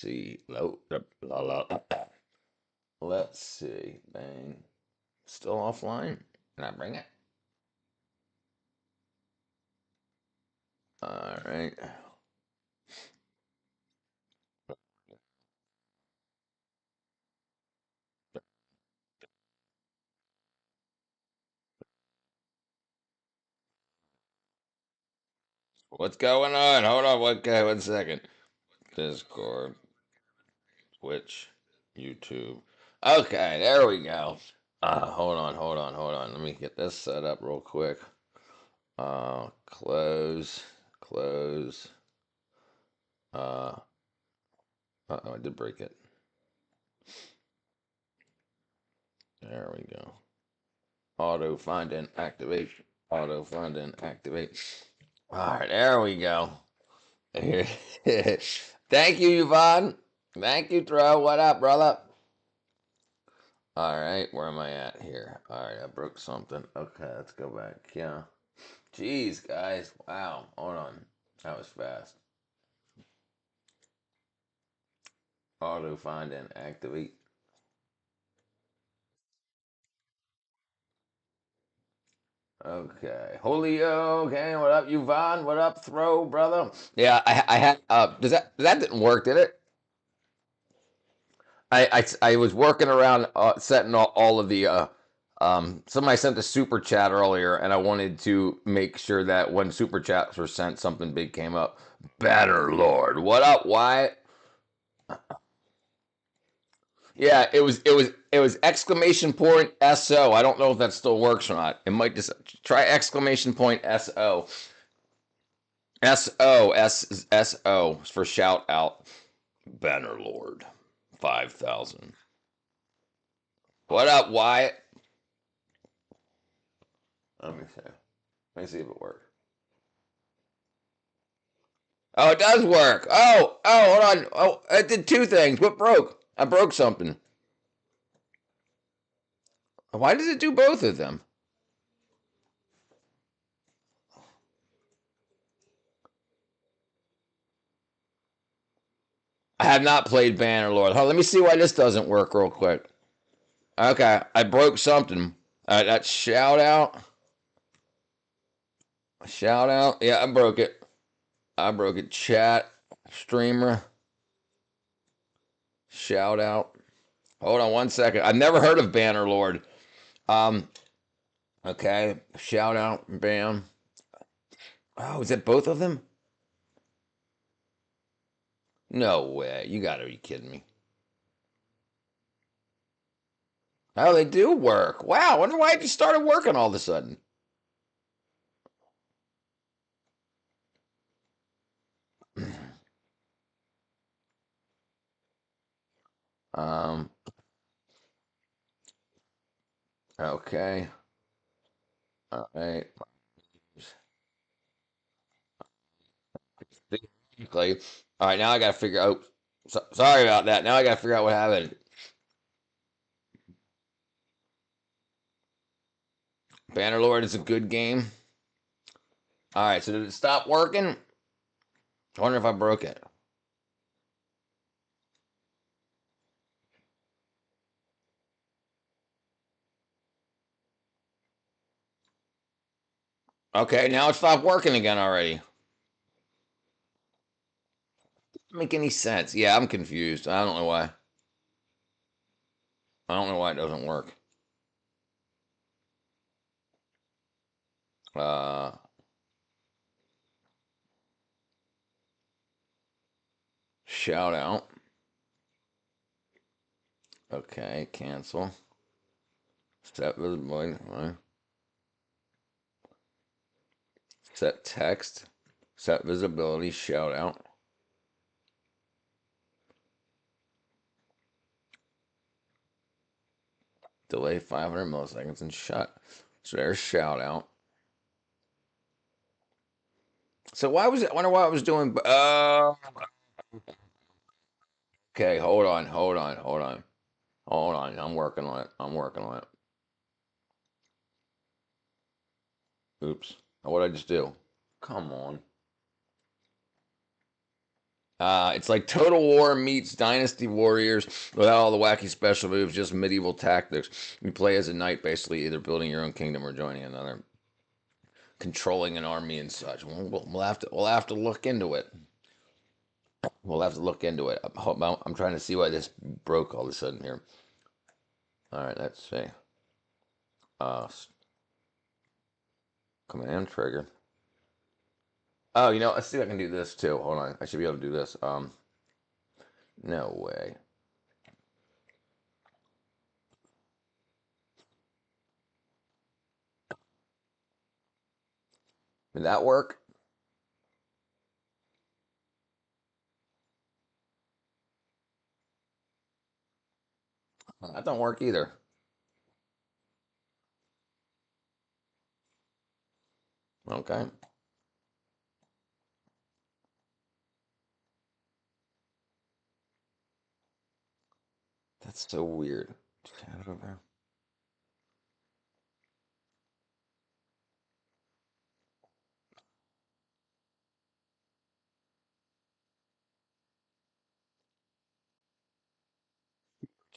See. Let's see. Bang. Still offline? Can I bring it? All right. What's going on? Hold on. Okay, 1 second. Discord, Twitch, YouTube. Okay, there we go. Hold on. Let me get this set up real quick. Close. Uh, I did break it. There we go. Auto find and activate. Auto find and activate. All right, there we go. Thank you, Yvonne. Thank you, Throw. What up, brother? All right, where am I at here? All right, I broke something. Okay, let's go back. Yeah. Jeez, guys. Wow. Hold on. That was fast. Auto find and activate. Okay. Julio. Okay. What up, Yvonne? What up, Throw, brother? Yeah, I had. That didn't work, did it? I was working around setting all of the somebody sent a super chat earlier and I wanted to make sure that when super chats were sent something big came up. Better Lord. What up, Wyatt? Yeah, it was exclamation point SO. I don't know if that still works or not. It might just try exclamation point SO. SO for shout out. Banner Lord. 5,000. What up, Wyatt? Let me see. Let me see if it works. Oh, it does work. Hold on. Oh, it did two things. What broke? I broke something. Why does it do both of them? I have not played Bannerlord. Hold on, let me see why this doesn't work real quick. Okay, I broke something. That shout out. Shout out. Yeah, I broke it. I broke it. Chat. Streamer. Shout out. Hold on 1 second. I've never heard of Bannerlord. Um, okay. Shout out. Bam. Oh, is it both of them? No way. You gotta be kidding me. Oh, they do work. Wow. I wonder why it just started working all of a sudden. um, okay. All right. All right, now I gotta figure out. Sorry about that. Now I gotta figure out what happened. Bannerlord is a good game. All right, so did it stop working? I wonder if I broke it. Okay, now it stopped working again already. Doesn't make any sense. Yeah, I'm confused. I don't know why. I don't know why it doesn't work. Uh, shout out. Okay, cancel. Set visibility. Set text. Set visibility. Shout out. Delay 500 milliseconds and shut. So there's shout out. So why was it? I wonder why I was doing. Okay, hold on. I'm working on it. I'm working on it. Oops. What did I just do? Come on. It's like Total War meets Dynasty Warriors without all the wacky special moves, just medieval tactics. You play as a knight, basically, either building your own kingdom or joining another, controlling an army and such. We'll have to look into it. We'll have to look into it. I'm trying to see why this broke all of a sudden here. All right, let's see. Uh, Command trigger. Oh, let's see if I can do this too. Hold on, I should be able to do this. No way. Did that work? That don't work either. Okay. That's so weird. Chat over.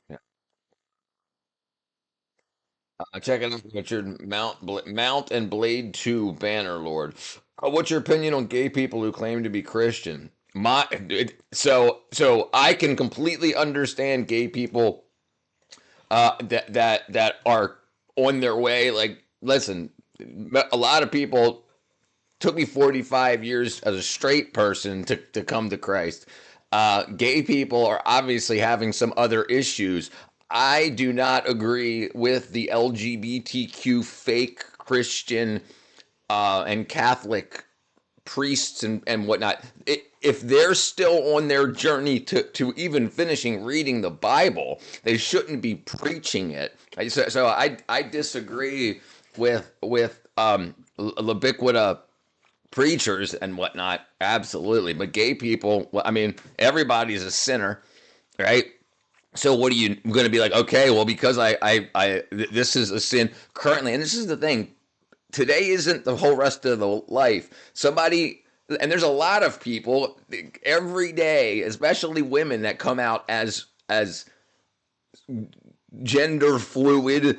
Yeah. Check it out, Richard. Mount and Blade 2 Banner Lord. What's your opinion on gay people who claim to be Christian? So I can completely understand gay people that are on their way. Like, listen, a lot of people took me 45 years as a straight person to come to Christ. Gay people are obviously having some other issues. I do not agree with the LGBTQ fake Christian and Catholic priests and whatnot. If they're still on their journey to even finishing reading the Bible, they shouldn't be preaching it. So I disagree with Libiquita preachers and whatnot. Absolutely, but gay people. Well, I mean, everybody's a sinner, right? So what are you going to be like? Okay, well, because this is a sin currently, and this is the thing. Today isn't the whole rest of the life. Somebody, and there's a lot of people every day, especially women, that come out as gender fluid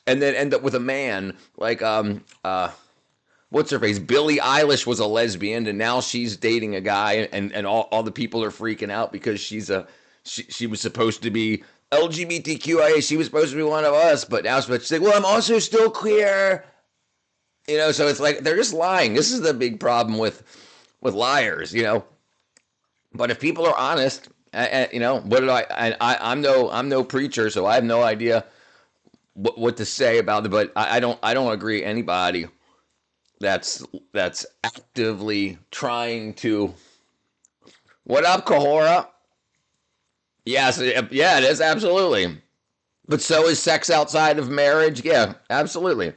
and then end up with a man. Like what's her face? Billie Eilish was a lesbian, and now she's dating a guy, and all the people are freaking out because she was supposed to be LGBTQIA. She was supposed to be one of us, but now she's like, well, I'm also still queer. So it's like they're just lying. This is the big problem with liars. But if people are honest, what did I'm no preacher, so I have no idea what to say about it. But I don't agree anybody that's actively trying to. What up, Kahora? Yes, yeah, it is absolutely. But so is sex outside of marriage. Yeah, absolutely.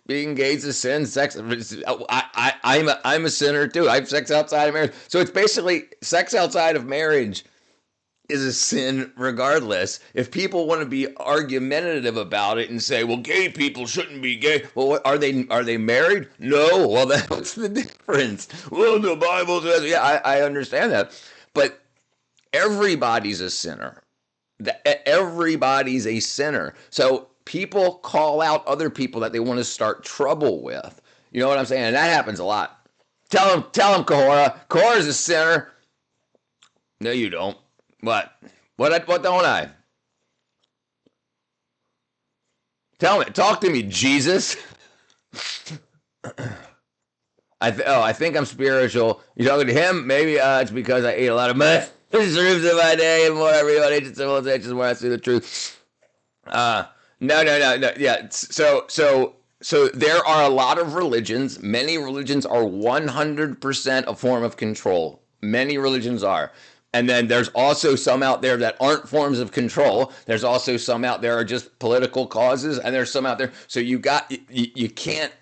Being gay is a sin. Sex. I'm a sinner too. I have sex outside of marriage. So it's basically sex outside of marriage is a sin regardless. If people want to be argumentative about it and say, well, gay people shouldn't be gay. Well, are they married? No. Well, that's the difference. Well, the Bible says, yeah, I understand that. But everybody's a sinner. Everybody's a sinner. So people call out other people that they want to start trouble with. You know what I'm saying? And that happens a lot. Tell him, Kahora. Kahora's a sinner. No, you don't. What? What don't I? Tell me. Talk to me, Jesus. I think I'm spiritual. You talking to him? Maybe it's because I ate a lot of mushrooms in my day and more everyone ancient civilizations where I see the truth. No. Yeah. So there are a lot of religions. Many religions are 100% a form of control. Many religions are. And then there's also some out there that aren't forms of control. There's also some out there are just political causes, and there's some out there. So you can't.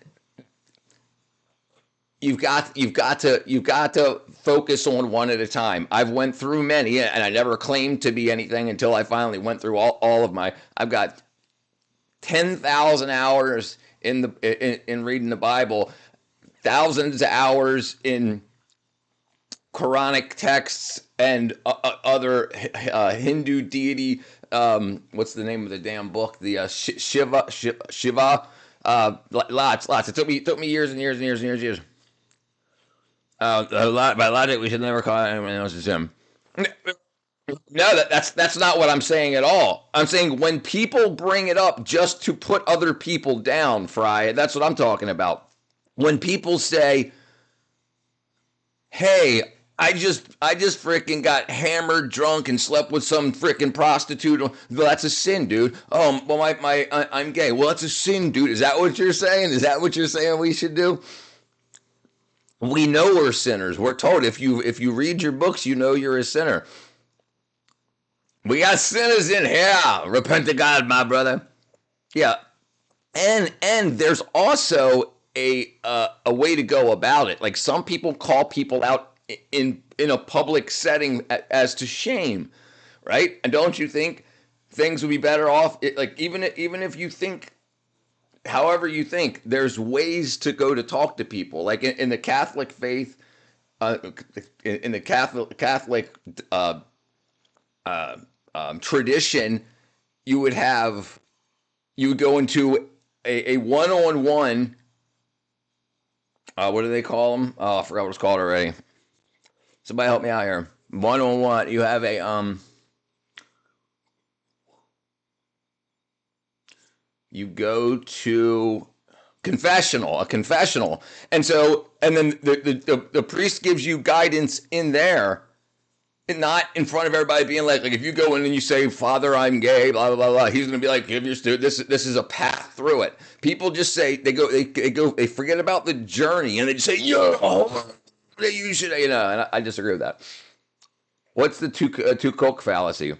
You've got to focus on one at a time. I've went through many, and I never claimed to be anything until I finally went through all of my. I've got 10,000 hours in reading the Bible, thousands of hours in Quranic texts, and other Hindu deity. What's the name of the damn book? The Shiva. Lots. It took me years and years and years and years. A lot by logic, we should never call anyone else as him. No, that's not what I'm saying at all. I'm saying when people bring it up just to put other people down, Fry, that's what I'm talking about. When people say, "Hey, I just freaking got hammered, drunk, and slept with some freaking prostitute." Well, that's a sin, dude. Well, I'm gay. Well, that's a sin, dude. Is that what you're saying? Is that what you're saying we should do? We know we're sinners. We're told if you read your books, you know you're a sinner. We got sinners in here. Repent to God, my brother. Yeah, and there's also a way to go about it. Like some people call people out in a public setting as to shame, right? And don't you think things would be better off? Like even if you think, however you think, there's ways to go to talk to people. Like in the Catholic faith, uh, in the Catholic tradition, you would have you would go into a one-on-one. What do they call them? Oh, I forgot what it's called already. Somebody help me out here. One-on-one. You have you go to a confessional, and then the priest gives you guidance in there, and not in front of everybody being like if you go in and you say, "Father, I'm gay," blah blah blah blah, he's gonna be like, "Give your student this is a path through it." People just say they forget about the journey and they just say, "Yo, you should," and I disagree with that. What's the two cook fallacy?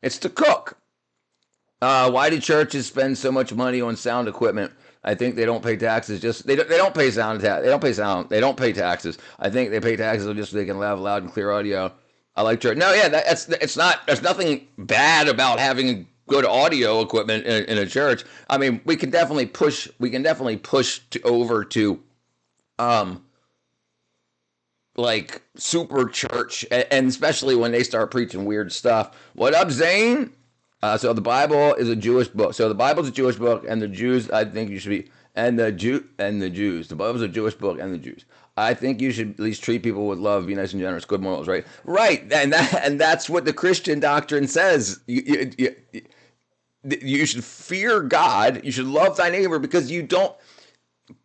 It's to cook. Why do churches spend so much money on sound equipment? I think they don't pay taxes. Just they don't pay sound tax. They don't pay sound. They don't pay taxes. I think they pay taxes just so they can have loud and clear audio. I like church. No, yeah, that's it's not. There's nothing bad about having good audio equipment in a church. I mean, we can definitely push. We can definitely push over to um like super church, and especially when they start preaching weird stuff. What up, Zane? So the Bible is a Jewish book. So the Bible's a Jewish book, and the Jews, I think you should be, and the Jews. The Bible's a Jewish book, and the Jews. I think you should at least treat people with love, be nice and generous, good morals, right? Right, and that's what the Christian doctrine says. You should fear God. You should love thy neighbor because you don't.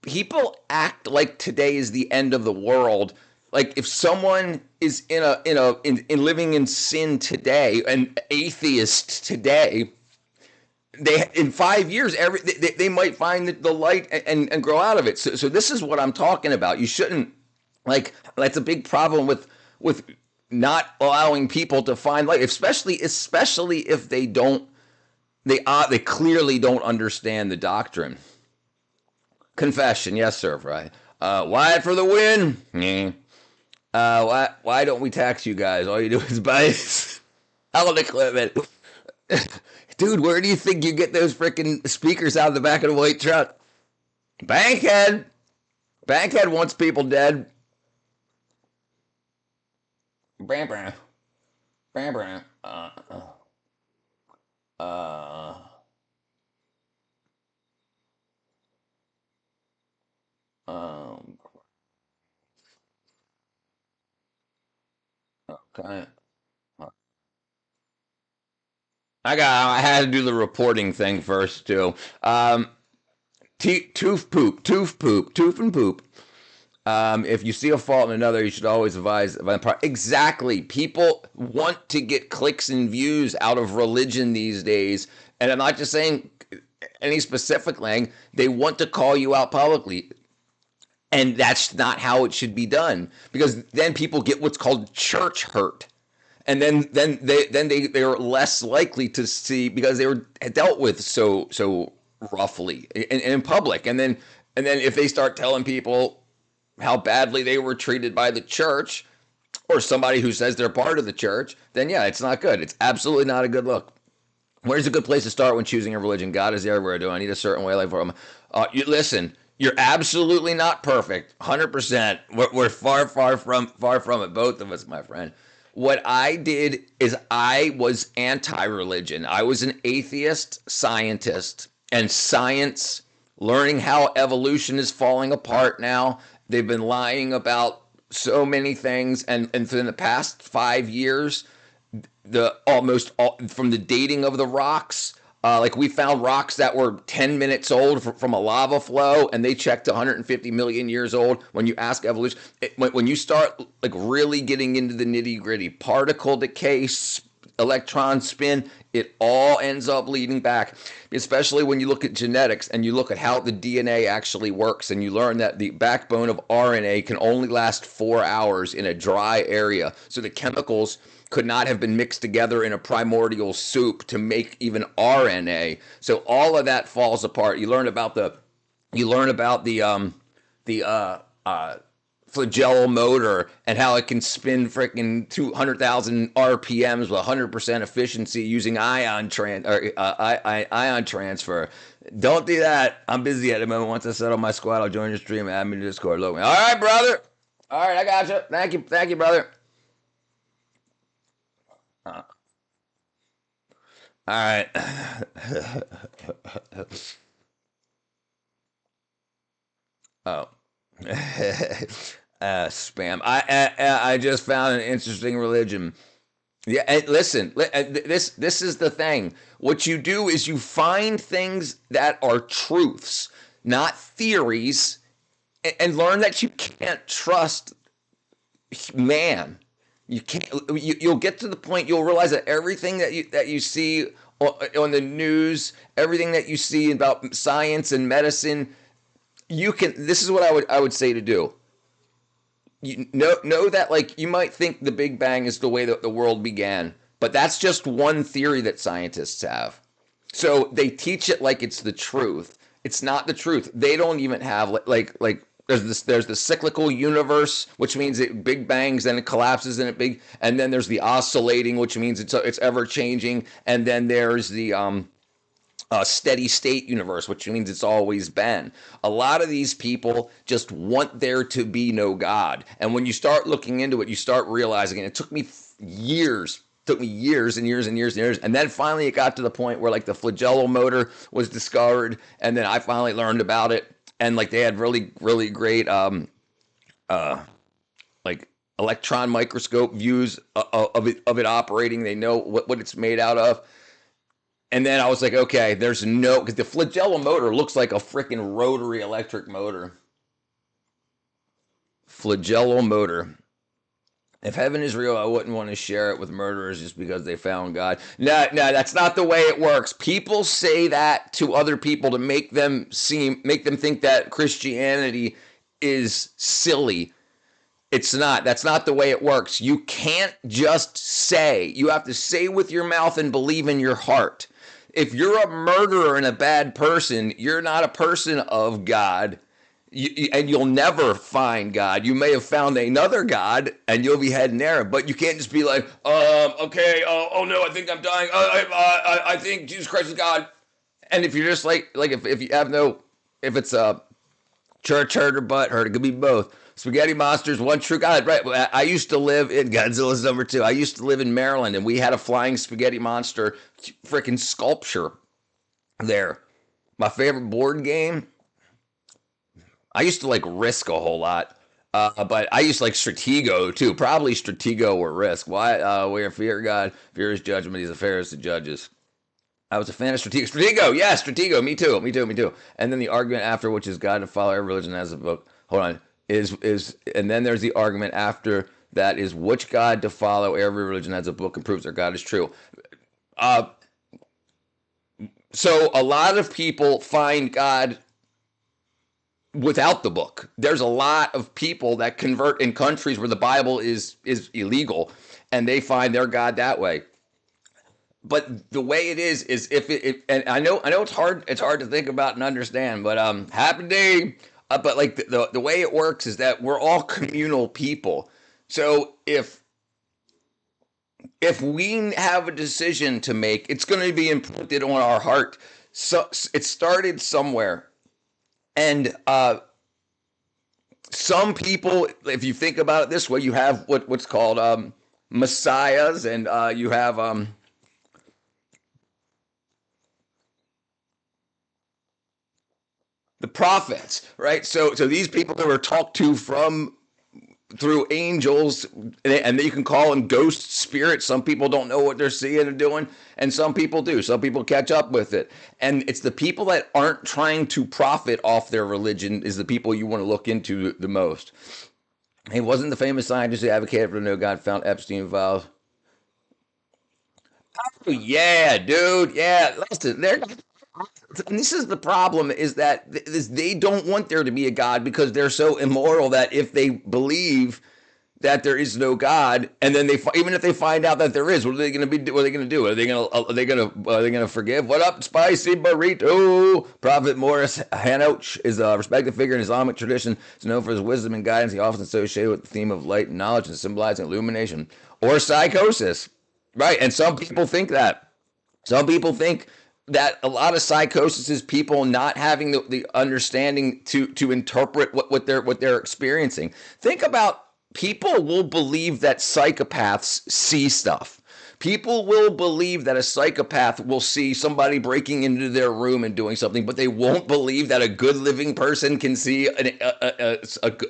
People act like today is the end of the world. Like if someone is in living in sin today, an atheist today, they in 5 years they might find the light and grow out of it. So this is what I'm talking about. You shouldn't, like, that's a big problem with not allowing people to find light, especially if they clearly don't understand the doctrine. Confession, yes, sir, right? Wyatt for the win. Yeah. Why don't we tax you guys? All you do is buy hell equipment. Dude, where do you think you get those freaking speakers out of the back of the white truck? Bankhead. Bankhead wants people dead. Bram, bram. Bram, bram. Uh, um, okay. I had to do the reporting thing first too. Tooth poop, tooth and poop. If you see a fault in another, you should always advise. Exactly. People want to get clicks and views out of religion these days, and I'm not just saying any specific thing. They want to call you out publicly, and that's not how it should be done because then people get what's called church hurt, and then they are less likely to see because they were dealt with so roughly in public, and then if they start telling people how badly they were treated by the church or somebody who says they're part of the church, then yeah, it's not good. It's absolutely not a good look. Where's a good place to start when choosing a religion? God is everywhere. Do I need a certain way of life for him? Listen, you're absolutely not perfect. 100%. We're far from it. Both of us, my friend. What I did is I was anti-religion. I was an atheist scientist, and science, learning how evolution is falling apart now. They've been lying about so many things, and for the past 5 years, the almost all, from the dating of the rocks. Like we found rocks that were 10 minutes old from a lava flow, and they checked 150 million years old. When you ask evolution, when you start like really getting into the nitty gritty, particle decay, electron spin, it all ends up leading back. Especially when you look at genetics and you look at how the DNA actually works, and you learn that the backbone of RNA can only last 4 hours in a dry area. So the chemicals could not have been mixed together in a primordial soup to make even RNA. So all of that falls apart. You learn about the flagellum motor and how it can spin freaking 200,000 RPMs with 100% efficiency using ion transfer. Don't do that. I'm busy at the moment. Once I settle my squad, I'll join your stream and add me to Discord. All right, brother. All right, I got you. Thank you, brother. All right. Oh. Spam. I just found an interesting religion. Yeah, and listen, this is the thing. What you do is you find things that are truths, not theories, and learn that you can't trust man. You can't. You'll get to the point you'll realize that everything that you see on the news, everything that you see about science and medicine, you can. This is what I would say to do. You know that like you might think the Big Bang is the way that the world began, but that's just one theory that scientists have. So they teach it like it's the truth. It's not the truth. They don't even have like there's the cyclical universe, which means it big bangs, then it collapses, and then there's the oscillating, which means it's ever changing, and then there's the steady state universe, which means it's always been. A lot of these people just want there to be no God, and when you start looking into it, you start realizing. And it took me years. Took me years and years and years and years, and then finally it got to the point where like the flagellum motor was discovered, and then I finally learned about it, and like they had really great like electron microscope views of it operating. They know what it's made out of. And then I was like, okay, there's no, because the flagellum motor looks like a freaking rotary electric motor. Flagellum motor. If heaven is real, I wouldn't want to share it with murderers just because they found God. No, that's not the way it works. People say that to other people to make them think that Christianity is silly. It's not. That's not the way it works. You can't just say. You have to say with your mouth and believe in your heart. If you're a murderer and a bad person, you're not a person of God. And you'll never find God. You may have found another God, and you'll be heading there. But you can't just be like, okay, oh no, I think I'm dying. I think Jesus Christ is God. And if you're just like if you have no, if it's a church hurt or butt hurt, it could be both. Spaghetti Monsters, one true God. Right. I used to live in Godzilla's number 2. I used to live in Maryland, and we had a flying spaghetti monster freaking sculpture there. My favorite board game. I used to like Risk a whole lot, but I used to like Stratego too. Probably Stratego or Risk. Why? Where fear God, fear His judgment. He's a fairest of judges. I was a fan of Stratego. Stratego, yes, Stratego. Me too. And then the argument after, which is God to follow every religion as a book. Hold on. And then there's the argument after that is which God to follow every religion as a book and proves their God is true. So a lot of people find God without the book. There's a lot of people that convert in countries where the Bible is illegal, and they find their God that way. But the way it is if it and I know it's hard to think about and understand, but happy day. But like the way it works is that we're all communal people. So if we have a decision to make, it's going to be imprinted on our heart. So it started somewhere. And some people, if you think about it this way, you have what's called messiahs, and you have the prophets, right? So these people that were talked to from through angels, and you can call them ghost spirits. Some people don't know what they're seeing and doing, and some people do. Some people catch up with it, and it's the people that aren't trying to profit off their religion is the people you want to look into the most. He wasn't the famous scientist who advocated for the no God found Epstein files. Yeah, dude. Yeah, listen, they're and this is the problem is that they don't want there to be a God because they're so immoral that if they believe that there is no God, and then they even if they find out that there is, what are they going to be? What are they going to do? Are they going to forgive? What up, spicy burrito? Prophet Morris Hanoch is a respected figure in Islamic tradition. He's known for his wisdom and guidance. He often associated with the theme of light and knowledge and symbolizing illumination or psychosis. Right, and some people think that. Some people think that a lot of psychosis is people not having the understanding to interpret what they're experiencing. Think about people will believe that psychopaths see stuff. People will believe that a psychopath will see somebody breaking into their room and doing something, but they won't believe that a good living person can see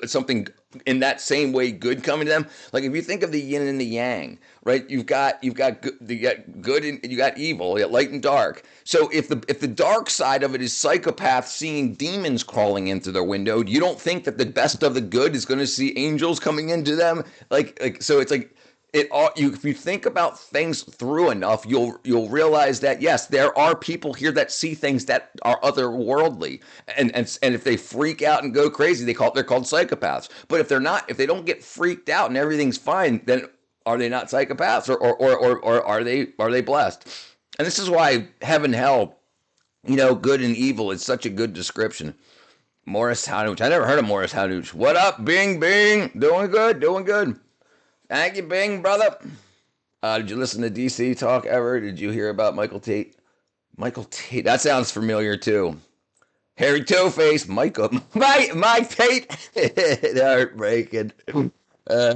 something in that same way good coming to them. Like if you think of the yin and the yang, right? You got good and you got evil, you got light and dark. So if the dark side of it is psychopaths seeing demons crawling in through their window, you don't think that the best of the good is going to see angels coming into them? Like so it's like it all you if you think about things through enough, you'll realize that yes, there are people here that see things that are otherworldly, and if they freak out and go crazy, they're called psychopaths. But if they don't get freaked out and everything's fine, then are they not psychopaths, or are they blessed? And this is why heaven, hell, good and evil is such a good description. Morris Hanouch. I never heard of Morris Hanouch. What up, Bing Bing? Doing good, doing good. Thank you, Bing, brother. Did you listen to DC Talk ever? Did you hear about Michael Tate? Michael Tate. That sounds familiar too. Harry Toe-Face. Mike Tate. Heartbreaking. Uh,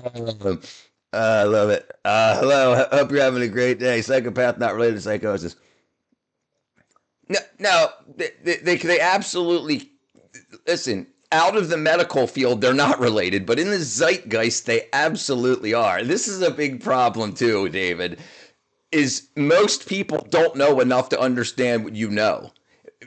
I love it. Hello. Hope you're having a great day. Psychopath not related to psychosis. No, they absolutely listen. Out of the medical field, they're not related, but in the zeitgeist, they absolutely are. This is a big problem too, David. Is most people don't know enough to understand what you know.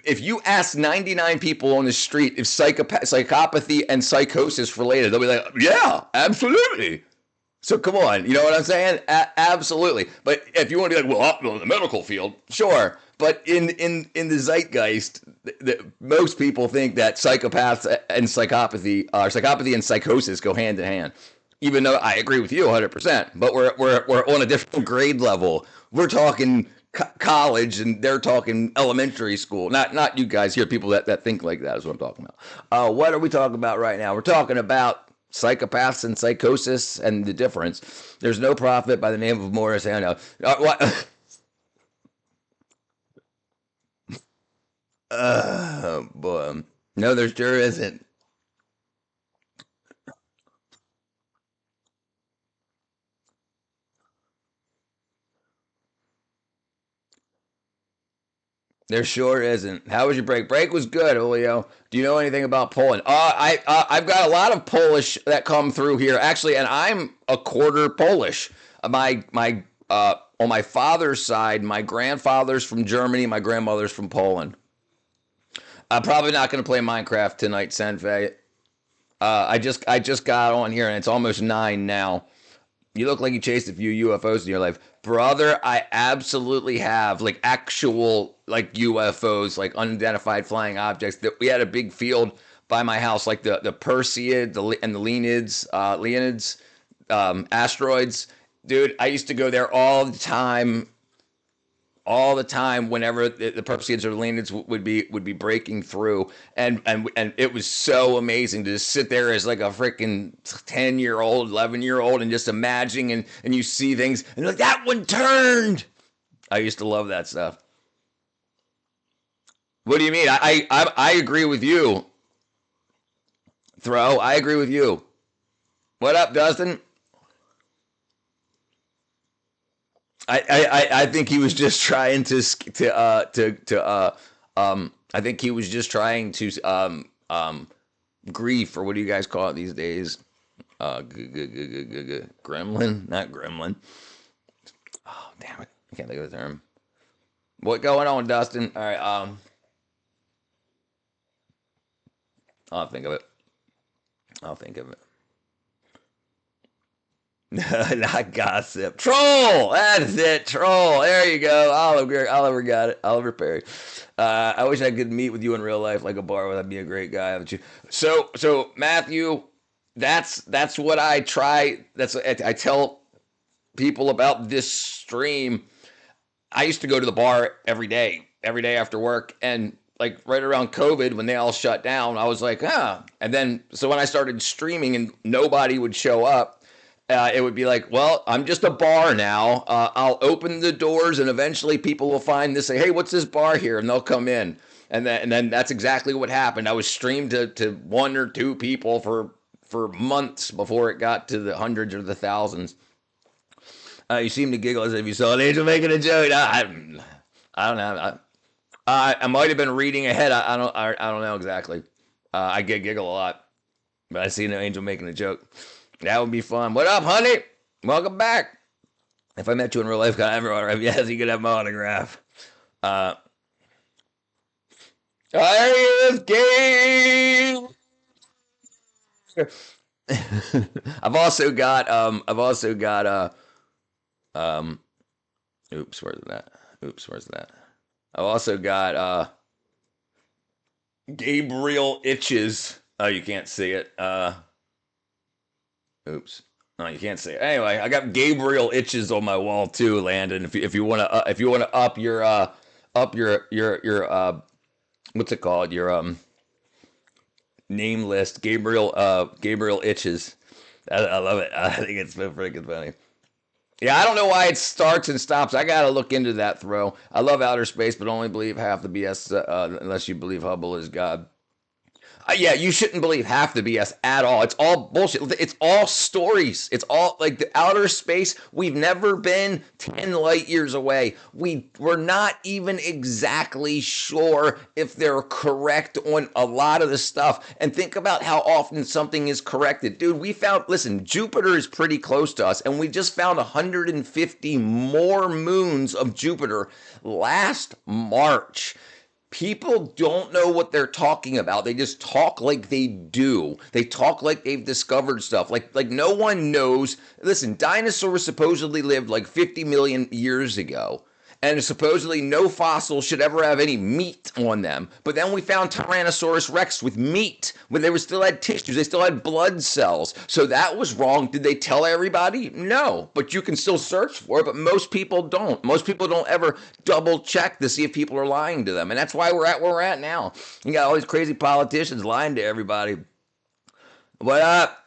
If you ask 99 people on the street if psychopathy and psychosis related, they'll be like, "Yeah, absolutely." So come on, you know what I'm saying? Absolutely. But if you want to be like, well, in the medical field, sure. But in the zeitgeist, most people think that psychopaths and psychopathy and psychosis go hand in hand. Even though I agree with you 100%, but we're on a different grade level. We're talking college, and they're talking elementary school. Not you guys here, people that think like that is what I'm talking about. What are we talking about right now? We're talking about psychopaths and psychosis and the difference. There's no prophet by the name of Morris Hano. What? Boy. No, there sure isn't. There sure isn't. How was your break? Break was good, Julio. Do you know anything about Poland? I've got a lot of Polish that come through here actually, and I'm a quarter Polish. On my father's side, my grandfather's from Germany, my grandmother's from Poland. I'm probably not going to play Minecraft tonight, Senfei. I just got on here and it's almost 9 now. You look like you chased a few UFOs in your life. Brother, I absolutely have like actual like UFOs, like unidentified flying objects. That we had a big field by my house, like the Perseid and the Leonids, asteroids. Dude, I used to go there all the time whenever the Perseids or the Leonids would be breaking through, and it was so amazing to just sit there as like a freaking 10-year-old, 11-year-old, and just imagining, and you see things and you're like, that one turned. I used to love that stuff. What do you mean? I agree with you, Throw. I agree with you. What up, Dustin? I think he was just trying I think he was just trying to grief, or what do you guys call it these days? Gremlin, not gremlin. Oh, damn it, I can't think of the term. What going on, Dustin? All right, I'll think of it. I'll think of it. Not gossip. Troll. That's it. Troll. There you go. Oliver got it. Oliver Perry. I wish I could meet with you in real life like a bar. That'd be a great guy. But you. So Matthew, that's what I try. That's I tell people about this stream. I used to go to the bar every day after work, and like right around COVID when they all shut down, I was like, And then so when I started streaming and nobody would show up, it would be like, well, I'm just a bar now. I'll open the doors, and eventually people will find this. Say, hey, what's this bar here? And they'll come in, and then that's exactly what happened. I was streamed to one or two people for months before it got to the hundreds or the thousands. You seem to giggle as if you saw an angel making a joke. I don't know. I might have been reading ahead. I don't know exactly. I get giggle a lot, but I see an angel making a joke. That would be fun. What up, honey? Welcome back. If I met you in real life, can I have your autograph? Yes, you could have my autograph. I is game. I've also got oops, where's that? I've also got Gabriel Itches. Oh, you can't see it. Oops. No, you can't see it. Anyway, I got Gabriel Itches on my wall too, Landon. If you want to up your what's it called? Your name list, Gabriel Itches. I love it. I think it's freaking funny. Yeah, I don't know why it starts and stops. I gotta look into that throw. I love outer space, but only believe half the BS unless you believe Hubble is God. Yeah, you shouldn't believe half the BS at all. It's all bullshit. It's all stories. It's all like the outer space. We've never been 10 light years away. We're not even exactly sure if they're correct on a lot of the stuff. And think about how often something is corrected. Dude, listen, Jupiter is pretty close to us, and we just found 150 more moons of Jupiter last March. People don't know what they're talking about. They just talk like they do. They talk like they've discovered stuff. Like no one knows. Listen, dinosaurs supposedly lived like 50 million years ago. And supposedly no fossils should ever have any meat on them. But then we found Tyrannosaurus rex with meat, when they still had tissues, they still had blood cells. So that was wrong. Did they tell everybody? No. But you can still search for it, but most people don't. Most people don't ever double check to see if people are lying to them. And that's why we're at where we're at now. You got all these crazy politicians lying to everybody. What up?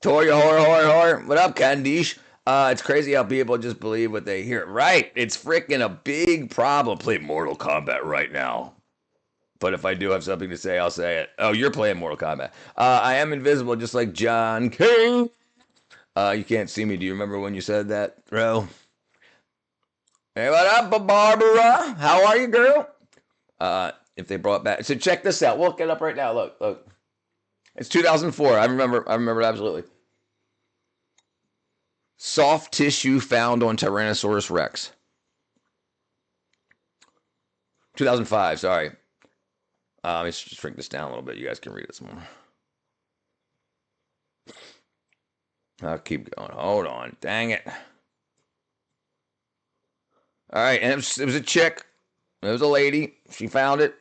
Toya Hor. What up, Candice? It's crazy how people just believe what they hear. Right. It's freaking a big problem. Play Mortal Kombat right now. But if I do have something to say, I'll say it. Oh, you're playing Mortal Kombat. I am invisible, just like John King. You can't see me. Do you remember when you said that, bro? Hey, what up, Barbara? How are you, girl? If they brought back... So check this out. We'll look it up right now. Look. It's 2004. I remember it absolutely. Soft tissue found on Tyrannosaurus rex. 2005, sorry. Let's just shrink this down a little bit. You guys can read it some more. I'll keep going. Hold on. Dang it. All right, and it was a chick. It was a lady. She found it.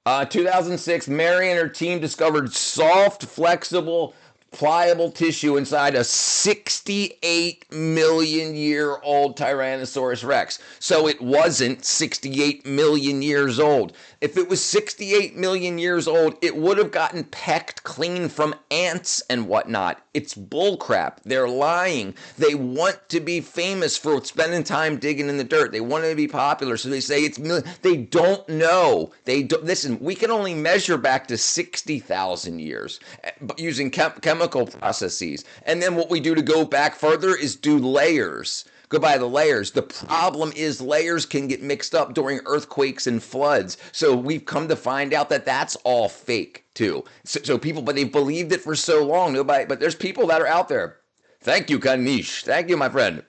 2006, Mary and her team discovered soft, flexible, pliable tissue inside a 68 million year old Tyrannosaurus rex. So it wasn't 68 million years old. If it was 68 million years old, it would have gotten pecked clean from ants and whatnot. It's bullcrap. They're lying. They want to be famous for spending time digging in the dirt. They want to be popular, so they say it's they don't know. Listen, we can only measure back to 60,000 years using chemical processes. And then what we do to go back further is do layers. go by the layers. The problem is layers can get mixed up during earthquakes and floods. So we've come to find out that that's all fake too. So people, but they've believed it for so long. Nobody, but there's people that are out there. Thank you, Kanish. Thank you, my friend.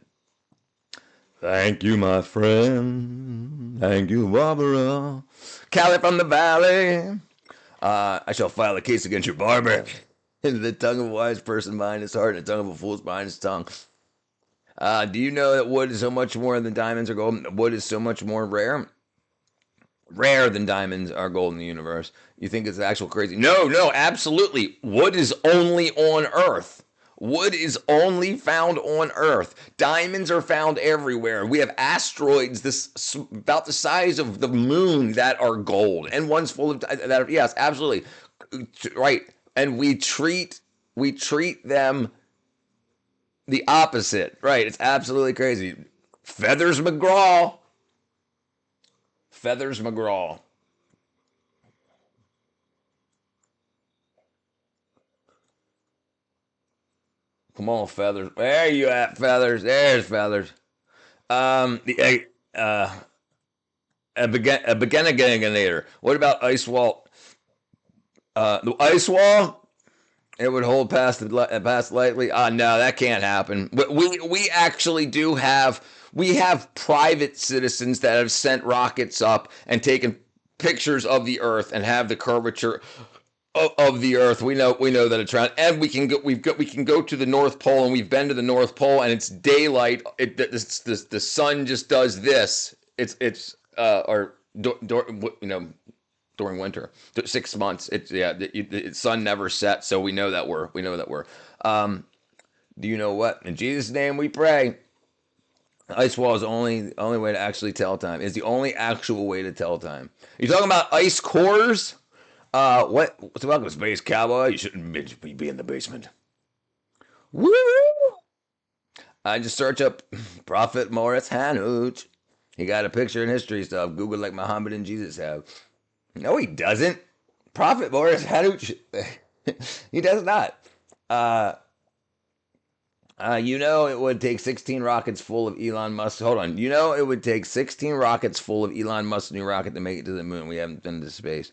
Thank you, my friend. Thank you, Barbara. Callie from the Valley. I shall file a case against your barber. In the tongue of a wise person behind his heart, and the tongue of a fool's behind his tongue. Do you know that wood is so much more than diamonds or gold? Wood is so much more rare than diamonds are gold in the universe. You think it's actual crazy? No, absolutely. Wood is only on Earth. Wood is only found on Earth. Diamonds are found everywhere. We have asteroids this about the size of the moon that are gold, and one's full of that. Yes, absolutely, right. And we treat them the opposite, right? It's absolutely crazy. Feathers McGraw. Come on, Feathers. Where you at, Feathers? There's Feathers. A beginner. What about Ice Wall? The Ice Wall, it would hold past lightly. No, that can't happen. We actually do have private citizens that have sent rockets up and taken pictures of the Earth and have the curvature of the Earth. We know that it's round, and we can go to the North Pole, and we've been to the North Pole, and it's daylight. The sun just does this. During winter, 6 months. The sun never sets, so we know that we're. Do you know what? In Jesus' name we pray. Ice wall is the only way to actually tell time. Is the only actual way to tell time. You talking about ice cores? What's welcome, Space Cowboy? You shouldn't be in the basement. Woo! I just search up Prophet Morris Hanouch. He got a picture in history stuff. Google like Muhammad and Jesus have. No, he doesn't. Prophet Morris Hanouch. He does not. It would take 16 rockets full of Elon Musk. Hold on. It would take 16 rockets full of Elon Musk's new rocket to make it to the moon. We haven't been to space.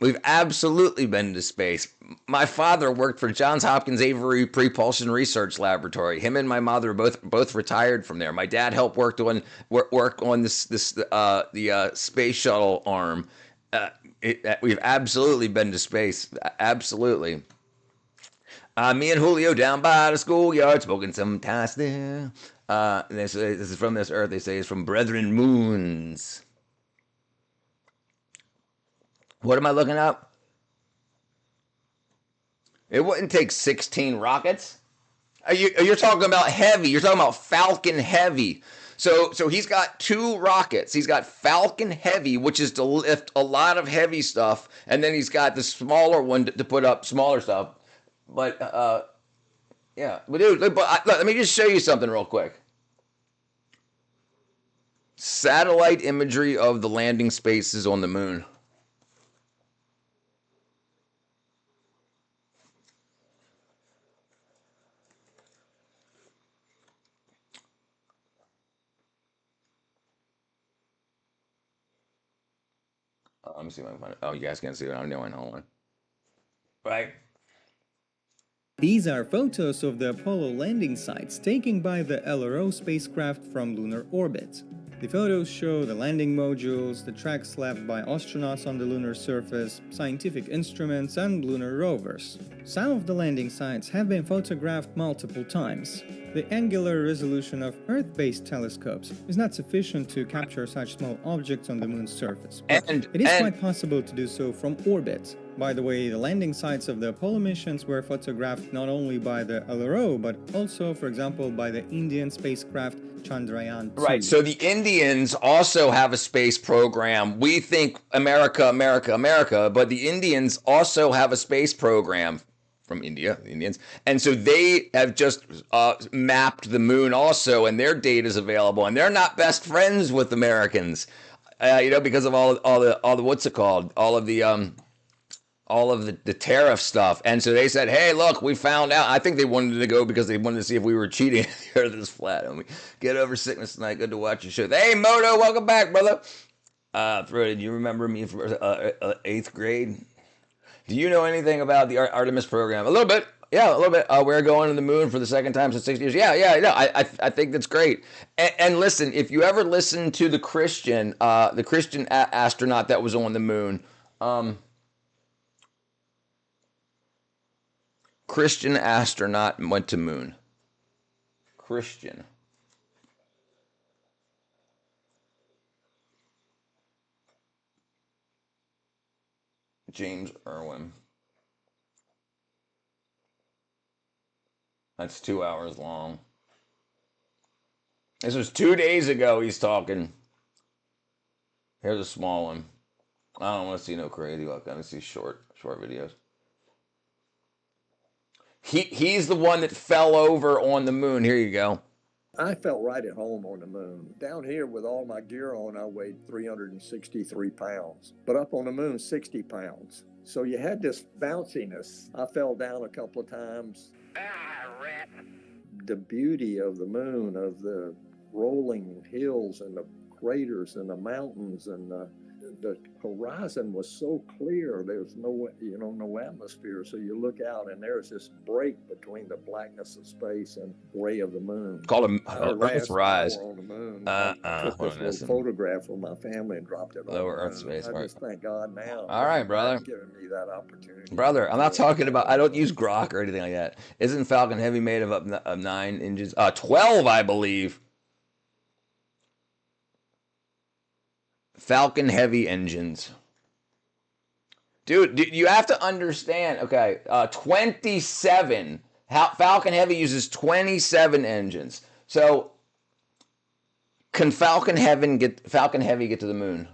We've absolutely been to space. My father worked for Johns Hopkins Avery Propulsion Research Laboratory. Him and my mother both retired from there. My dad helped work on the space shuttle arm. We've absolutely been to space. Absolutely. Me and Julio down by the schoolyard smoking some ties there. They say this is from this Earth. They say it's from Brethren Moons. What am I looking up? It wouldn't take 16 rockets. You're talking about heavy. You're talking about Falcon Heavy. So he's got 2 rockets. He's got Falcon Heavy, which is to lift a lot of heavy stuff, and then he's got the smaller one to put up smaller stuff. But yeah. But dude, let me just show you something real quick. Satellite imagery of the landing spaces on the moon. Let me see if I can find it. Oh, you guys can't see it. I'm doing. Hold on. Right. These are photos of the Apollo landing sites taken by the LRO spacecraft from lunar orbit. The photos show the landing modules, the tracks left by astronauts on the lunar surface, scientific instruments, and lunar rovers. Some of the landing sites have been photographed multiple times. The angular resolution of Earth-based telescopes is not sufficient to capture such small objects on the moon's surface, but it is quite possible to do so from orbit. By the way, the landing sites of the Apollo missions were photographed not only by the LRO, but also, for example, by the Indian spacecraft Chandrayaan-2. Right, so the Indians also have a space program. We think America, but the Indians also have a space program from India, the Indians. And so they have just mapped the moon also, and their data is available. And they're not best friends with Americans, because of all the what's it called? All of the all of the tariff stuff. And so they said, hey, look, we found out. I think they wanted to go because they wanted to see if we were cheating at the Earth is flat. And we get over sickness tonight. Good to watch your show. Hey, Moto, welcome back, brother. Did you remember me from 8th grade? Do you know anything about the Artemis program? A little bit. Yeah, a little bit. We're going to the moon for the second time since 6 years. Yeah. No, I think that's great. And listen, if you ever listen to the Christian astronaut that was on the moon, Christian astronaut went to moon. Christian. James Irwin. That's 2 hours long. This was 2 days ago he's talking. Here's a small one. I don't want to see no crazy one. I want to see short videos. He's the one that fell over on the moon. Here you go. I felt right at home on the moon. Down here with all my gear on, I weighed 363 pounds. But up on the moon, 60 pounds. So you had this bounciness. I fell down a couple of times. Rat. The beauty of the moon, of the rolling hills and the craters and the mountains and the horizon was so clear. There's no atmosphere. So you look out and there's this break between the blackness of space and gray of the moon. Called Earth's Rise. On the moon. I took this little photograph of my family and dropped it on Lower Earth space. I just thank God now. All right, brother. Giving me that opportunity. Brother, I'm not talking about, I don't use grok or anything like that. Isn't Falcon Heavy made of 9 engines? 12, I believe. Falcon Heavy engines. Dude, you have to understand, okay, 27. Falcon Heavy uses 27 engines. So, can Falcon Heavy get to the moon?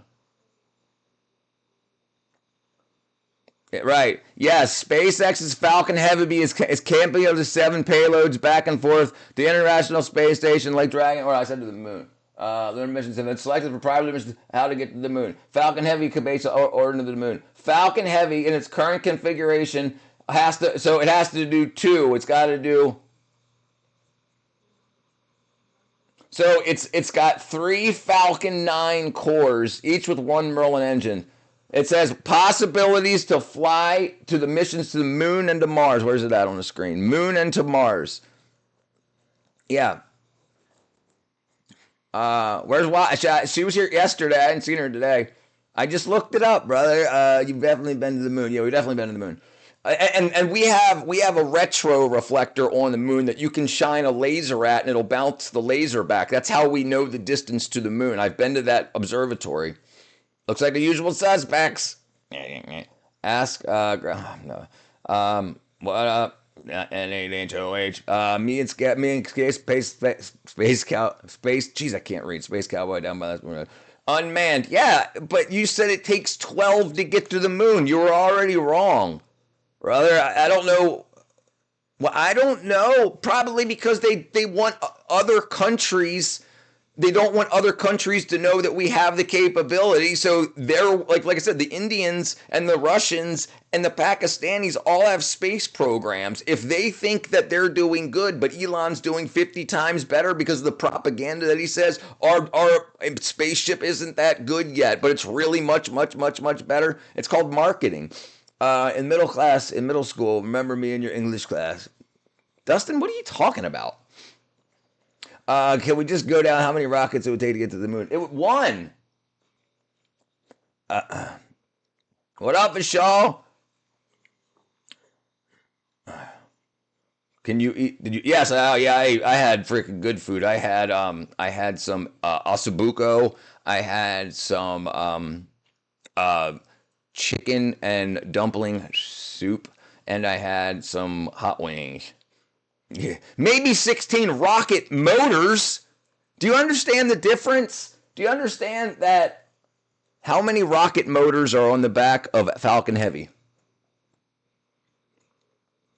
Right. Yes, SpaceX's Falcon Heavy is camping up to 7 payloads back and forth to the International Space Station, like Dragon, or I said to the moon. Lunar missions have been selected for private missions. How to get to the moon? Falcon Heavy could base order to the moon. Falcon Heavy in its current configuration has to do 2. It's got to do. So it's got 3 Falcon 9 cores, each with 1 Merlin engine. It says possibilities to fly to the missions to the moon and to Mars. Where's it at on the screen? Moon and to Mars. Yeah. Where's Why? She was here yesterday. I hadn't seen her today. I just looked it up, brother. You've definitely been to the moon. Yeah, we've definitely been to the moon. And we have a retro reflector on the moon that you can shine a laser at, and it'll bounce the laser back. That's how we know the distance to the moon. I've been to that observatory. Looks like the usual suspects. Ask. No. What up? NAHOH. Me and Space Cow. Jeez, I can't read. Space Cowboy down by that. Unmanned. Yeah, but you said it takes 12 to get to the moon. You were already wrong, brother. I don't know. Well, I don't know. Probably because they want other countries. They don't want other countries to know that we have the capability. So they're like I said, the Indians and the Russians and the Pakistanis all have space programs. If they think that they're doing good, but Elon's doing 50 times better because of the propaganda that he says our spaceship isn't that good yet, but it's really much better. It's called marketing. In middle school, remember me in your English class. Dustin, what are you talking about? Can we just go down how many rockets it would take to get to the moon? It would 1. What up, Vishal? Can you eat? Did you? Yes. I had freaking good food. I had some ossobuco. I had some chicken and dumpling soup, and I had some hot wings. Yeah. Maybe 16 rocket motors. Do you understand the difference? Do you understand that how many rocket motors are on the back of Falcon Heavy?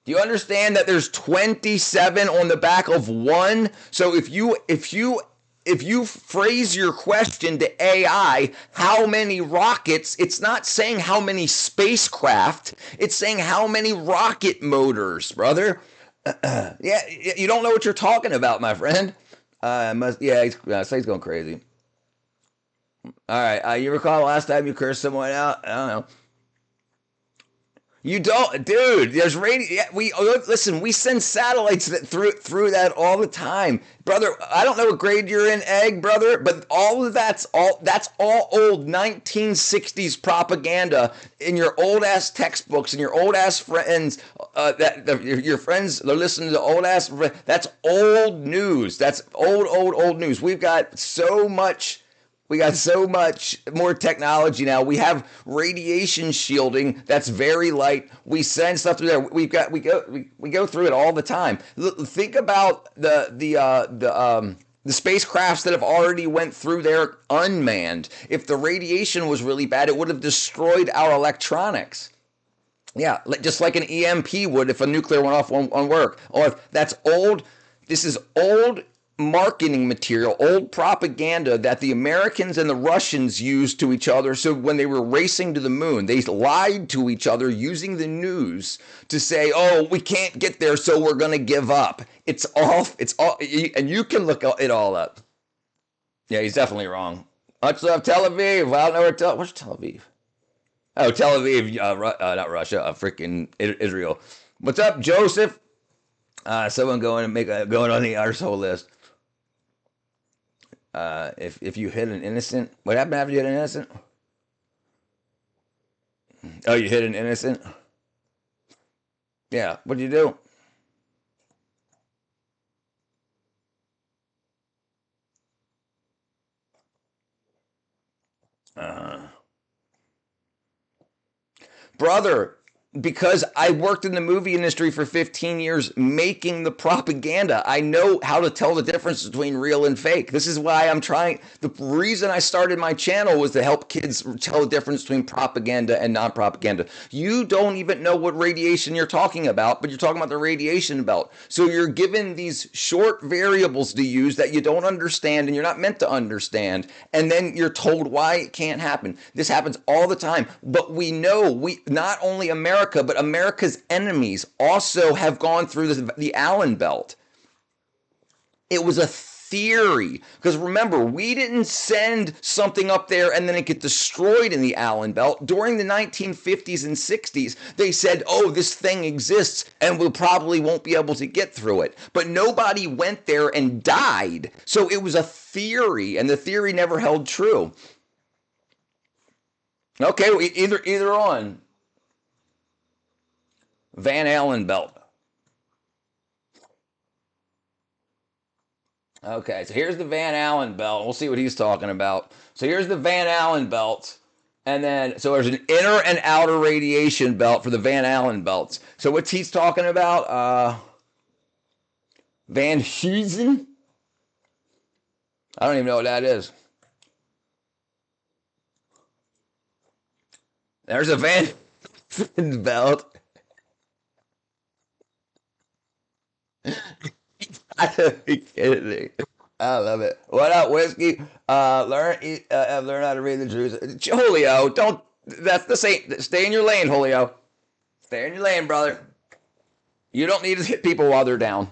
Do you understand that there's 27 on the back of one? So if you if you phrase your question to AI, how many rockets, it's not saying how many spacecraft, it's saying how many rocket motors, brother. Yeah, you don't know what you're talking about, my friend. He's going crazy. All right, you recall the last time you cursed someone out? I don't know. You don't, dude. There's radio. Yeah, listen. We send satellites through that all the time, brother. I don't know what grade you're in, Egg, brother, but all of that's all old 1960s propaganda in your old ass textbooks and your old ass friends. Your friends are listening to old ass. That's old news. That's old news. We've got so much. We got so much more technology now. We have radiation shielding that's very light. We send stuff through there. We go through it all the time. Think about the spacecrafts that have already went through there unmanned. If the radiation was really bad, it would have destroyed our electronics. Yeah, just like an EMP would if a nuclear went off on work. Or that's old. This is old marketing material, old propaganda that the Americans and the Russians used to each other. So when they were racing to the moon, they lied to each other using the news to say, oh, we can't get there, so we're going to give up. It's all, and you can look it all up. Yeah, he's definitely wrong. Much love, Tel Aviv. I don't know where's Tel Aviv? Oh, Tel Aviv, not Russia, freaking Israel. What's up, Joseph? Someone going on the arsehole list. If you hit an innocent, what happened after you hit an innocent? Oh, you hit an innocent? Yeah, what'd you do? Brother, because I worked in the movie industry for 15 years making the propaganda. I know how to tell the difference between real and fake. This is why I'm trying. The reason I started my channel was to help kids tell the difference between propaganda and non-propaganda. You don't even know what radiation you're talking about, but you're talking about the radiation belt. So you're given these short variables to use that you don't understand and you're not meant to understand. And then you're told why it can't happen. This happens all the time. But we know, not only America, but America's enemies also have gone through the Allen belt. It was a theory. Because remember, we didn't send something up there and then it get destroyed in the Allen belt. During the 1950s and 60s, they said, oh, this thing exists and we probably won't be able to get through it. But nobody went there and died. So it was a theory, and the theory never held true. Okay, either on. Van Allen belt. Okay, so here's the Van Allen belt. We'll see what he's talking about. So here's the Van Allen belt. And then, so there's an inner and outer radiation belt for the Van Allen belts. So what's he's talking about? Van Heusen? I don't even know what that is. There's a Van belt. I don't be kidding me. I love it. What up, Whiskey? Learn how to read the truth. Julio, don't. That's the same. Stay in your lane, Julio. Stay in your lane, brother. You don't need to hit people while they're down.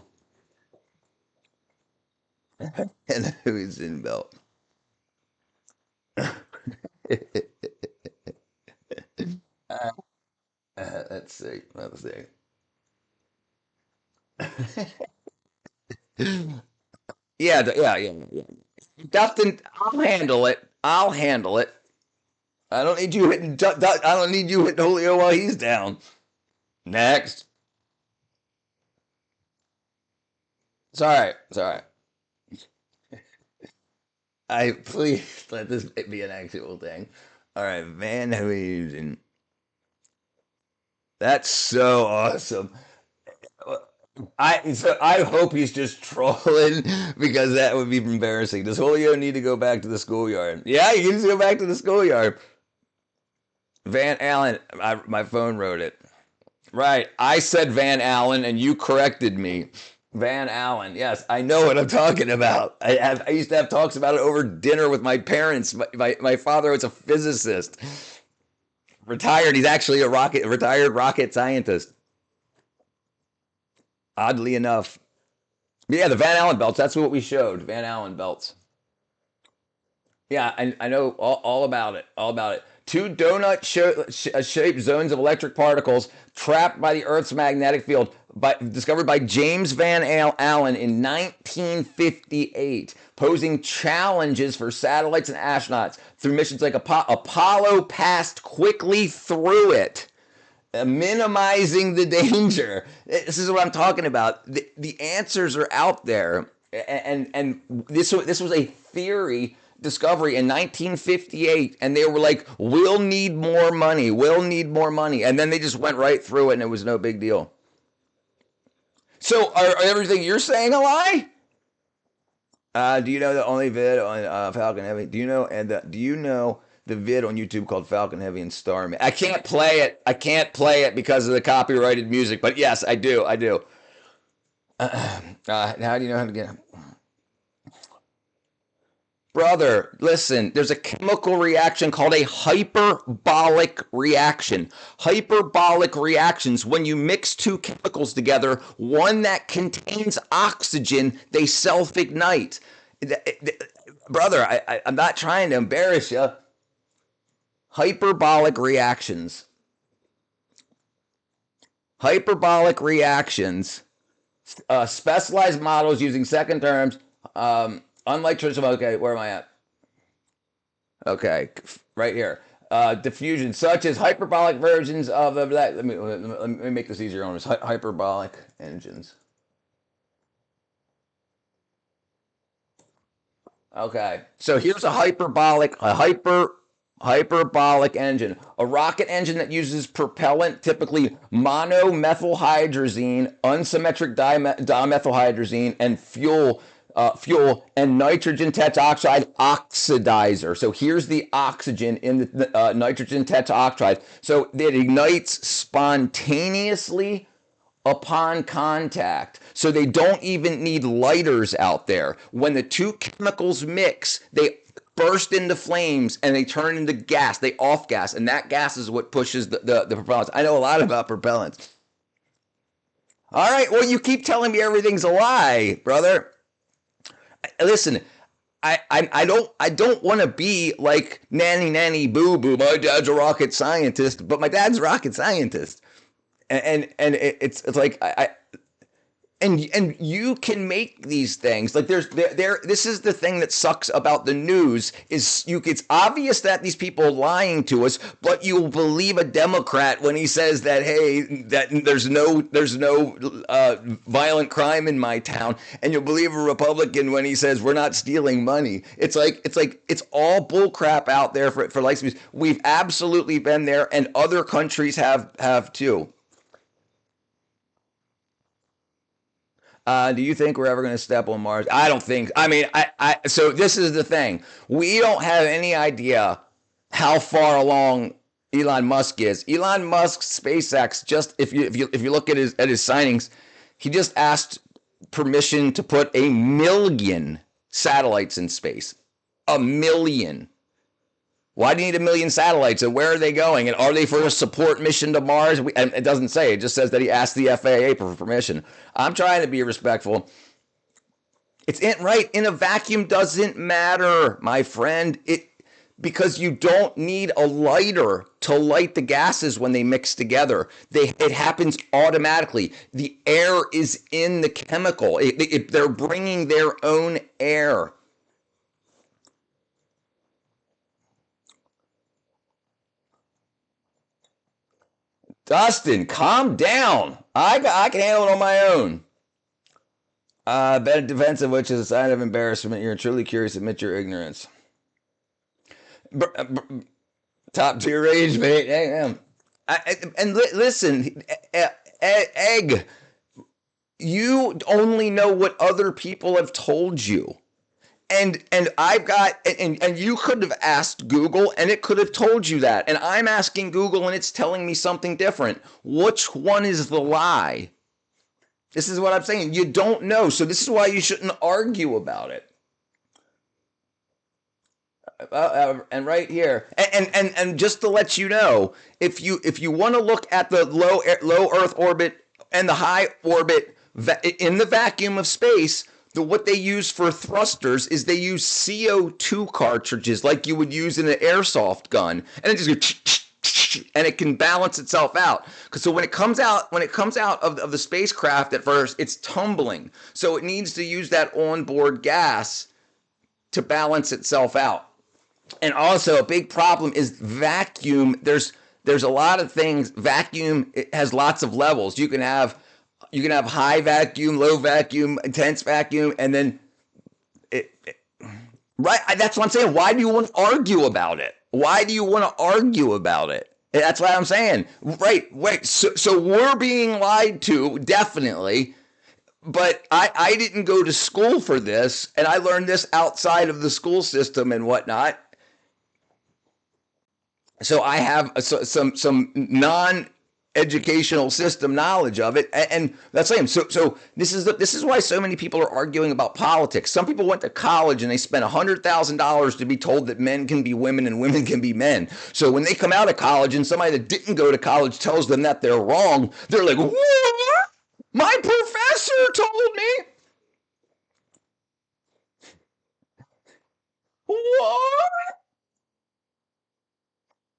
And who's in belt? Let's see. Yeah. Dustin, I'll handle it. I don't need you hitting. I don't need you hitting Julio while he's down. Next. It's all right. Please let this be an actual thing. All right, Van Heusen. That's so awesome. I hope he's just trolling, because that would be embarrassing. Does Julio need to go back to the schoolyard? Yeah, he needs to go back to the schoolyard. Van Allen, my phone wrote it. Right, I said Van Allen and you corrected me. Van Allen. Yes, I know what I'm talking about. I used to have talks about it over dinner with my parents. My father was a physicist, retired. He's actually a retired rocket scientist. Oddly enough. But yeah, the Van Allen belts. That's what we showed. Van Allen belts. Yeah, I know all about it. All about it. Two donut-shaped zones of electric particles trapped by the Earth's magnetic field, discovered by James Van Allen in 1958, posing challenges for satellites and astronauts through missions like Apollo passed quickly through it, minimizing the danger. This is what I'm talking about. The answers are out there, and this was a theory discovery in 1958, and they were like, we'll need more money, and then they just went right through it, and it was no big deal. So are everything you're saying a lie? Do you know the only vid on Falcon Heavy? Do you know the vid on YouTube called Falcon Heavy and Starman? I can't play it because of the copyrighted music, but yes, I do. How do you know how to get? Brother, listen, there's a chemical reaction called a hyperbolic reaction. Hyperbolic reactions, when you mix two chemicals together, one that contains oxygen, they self-ignite. Brother, I'm not trying to embarrass you. Hyperbolic reactions. Hyperbolic reactions, specialized models using second terms, unlike traditional, okay, where am I at? Okay, right here. Diffusion, such as hyperbolic versions of that. Let me make this easier on us. Hyperbolic engines. Okay, so here's a hyperbolic engine. A rocket engine that uses propellant, typically monomethylhydrazine, unsymmetric dimethylhydrazine, and fuel and nitrogen tetroxide oxidizer. So here's the oxygen in the nitrogen tetroxide. So it ignites spontaneously upon contact. So they don't even need lighters out there. When the two chemicals mix, they burst into flames and they turn into gas. They off gas, and that gas is what pushes the propellants. I know a lot about propellants. All right, well, you keep telling me everything's a lie, brother. Listen, I don't want to be like nanny boo boo. My dad's a rocket scientist, but my dad's a rocket scientist, and it's like and you can make these things like this is the thing that sucks about the news is it's obvious that these people are lying to us, but you'll believe a Democrat when he says that, hey, that there's no violent crime in my town, and you'll believe a Republican when he says we're not stealing money. It's all bull crap out there for license abuse. We've absolutely been there, and other countries have too. Do you think we're ever going to step on Mars? I don't think. I mean, so this is the thing. We don't have any idea how far along Elon Musk is. Elon Musk's SpaceX, just if you look at his signings, he just asked permission to put 1 million satellites in space. 1 million. Why do you need 1 million satellites, and where are they going? And are they for a support mission to Mars? And it doesn't say. It just says that he asked the FAA for permission. I'm trying to be respectful. It's right. In a vacuum doesn't matter, my friend. Because you don't need a lighter to light the gases when they mix together. It happens automatically. The air is in the chemical. They're bringing their own air. Dustin, calm down. I can handle it on my own. Bad defensive, which is a sign of embarrassment. You're truly curious. Admit your ignorance. Top tier rage, mate. Hey, listen, Egg, you only know what other people have told you. And I've got, and you could have asked Google and it could have told you that. And I'm asking Google and it's telling me something different. Which one is the lie? This is what I'm saying. You don't know. So this is why you shouldn't argue about it. And right here, and just to let you know, if you want to look at the low Earth orbit and the high orbit in the vacuum of space, what they use for thrusters is they use CO2 cartridges like you would use in an airsoft gun, and it just goes, and it can balance itself out. So when it comes out of the spacecraft at first, it's tumbling. So it needs to use that onboard gas to balance itself out. And also a big problem is vacuum. There's a lot of things. Vacuum, it has lots of levels. You can have high vacuum, low vacuum, intense vacuum, and then right. That's what I'm saying. Why do you want to argue about it? Why do you want to argue about it? That's what I'm saying. Right. So we're being lied to, definitely. But I didn't go to school for this, and I learned this outside of the school system and whatnot. So I have some non-educational system knowledge of it, and that's the same. So this is why so many people are arguing about politics. Some people went to college and they spent $100,000 to be told that men can be women and women can be men. So when they come out of college and somebody that didn't go to college tells them that they're wrong, they're like, "What? My professor told me." What?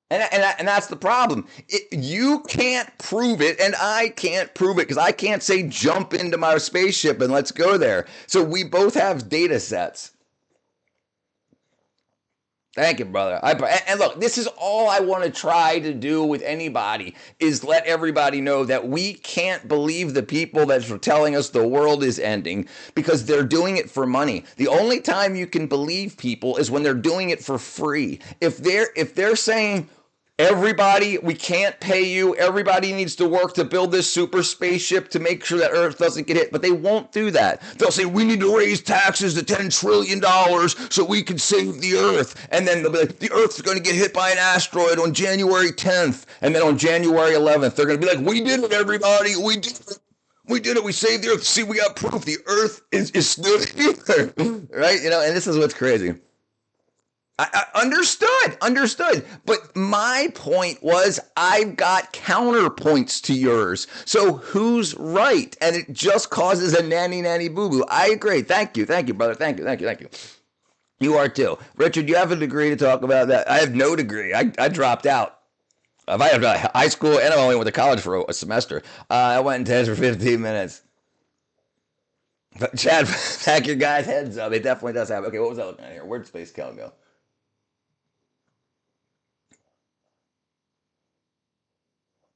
And that's the problem. You can't prove it, and I can't prove it because I can't say jump into my spaceship and let's go there. So we both have data sets. Thank you, brother. And look, this is all I want to try to do with anybody is let everybody know that we can't believe the people that are telling us the world is ending because they're doing it for money. The only time you can believe people is when they're doing it for free. If they're saying, everybody, we can't pay you. Everybody needs to work to build this super spaceship to make sure that Earth doesn't get hit. But they won't do that. They'll say, we need to raise taxes to $10 trillion so we can save the Earth. And then they'll be like, the Earth's going to get hit by an asteroid on January 10th. And then on January 11th, they're going to be like, we did it, everybody. We did it. We did it. We saved the Earth. See, we got proof. The Earth is still here. Right? And this is what's crazy. I understood. But my point was I've got counterpoints to yours. So who's right? And it just causes a nanny boo-boo. I agree. Thank you, brother. Thank you. You are too. Richard, you have a degree to talk about that? I have no degree. I dropped out. I have high school and I only went to college for a semester. I went and tested for 15 minutes. But Chad, back your guys' heads up. It definitely does happen. Okay, what was I looking at here? Where'd Space Cal go?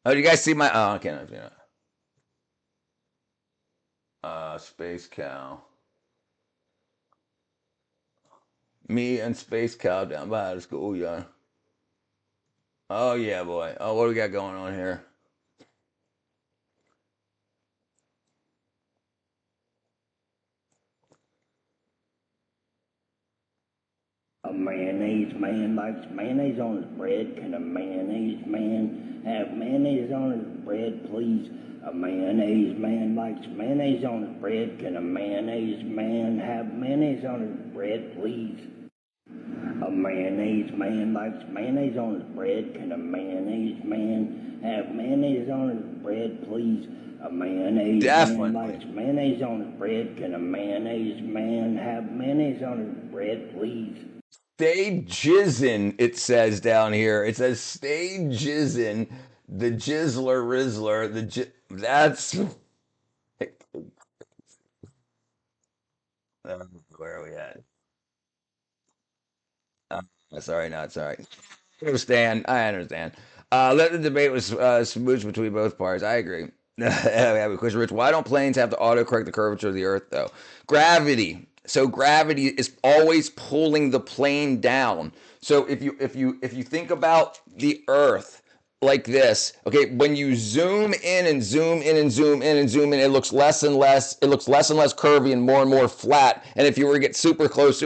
Oh, do you guys see my? Oh, okay, no. Space Cow. Me and Space Cow down by the schoolyard. Oh yeah, boy. Oh, what do we got going on here? A mayonnaise man likes mayonnaise on his bread. Can a mayonnaise man have mayonnaise on his bread, please? A mayonnaise man likes mayonnaise on his bread. Can a mayonnaise man have mayonnaise on his bread, please? A mayonnaise man likes mayonnaise on his bread. Can a mayonnaise man have mayonnaise on his bread, please? A mayonnaise man likes mayonnaise on his bread. Can a mayonnaise man have mayonnaise on his bread, please? Stay jizzin', it says down here. It says stay jizzin', the jizzler rizzler, that's where are we at? Sorry, not sorry. I understand. Let the debate was smooth between both parties. I agree. We have a question, Rich. Why don't planes have to autocorrect the curvature of the Earth, though? Gravity. So gravity is always pulling the plane down. So if you think about the Earth like this, okay, when you zoom in and zoom in and zoom in and zoom in, it looks less and less. It looks less and less curvy and more flat. And if you were to get super close.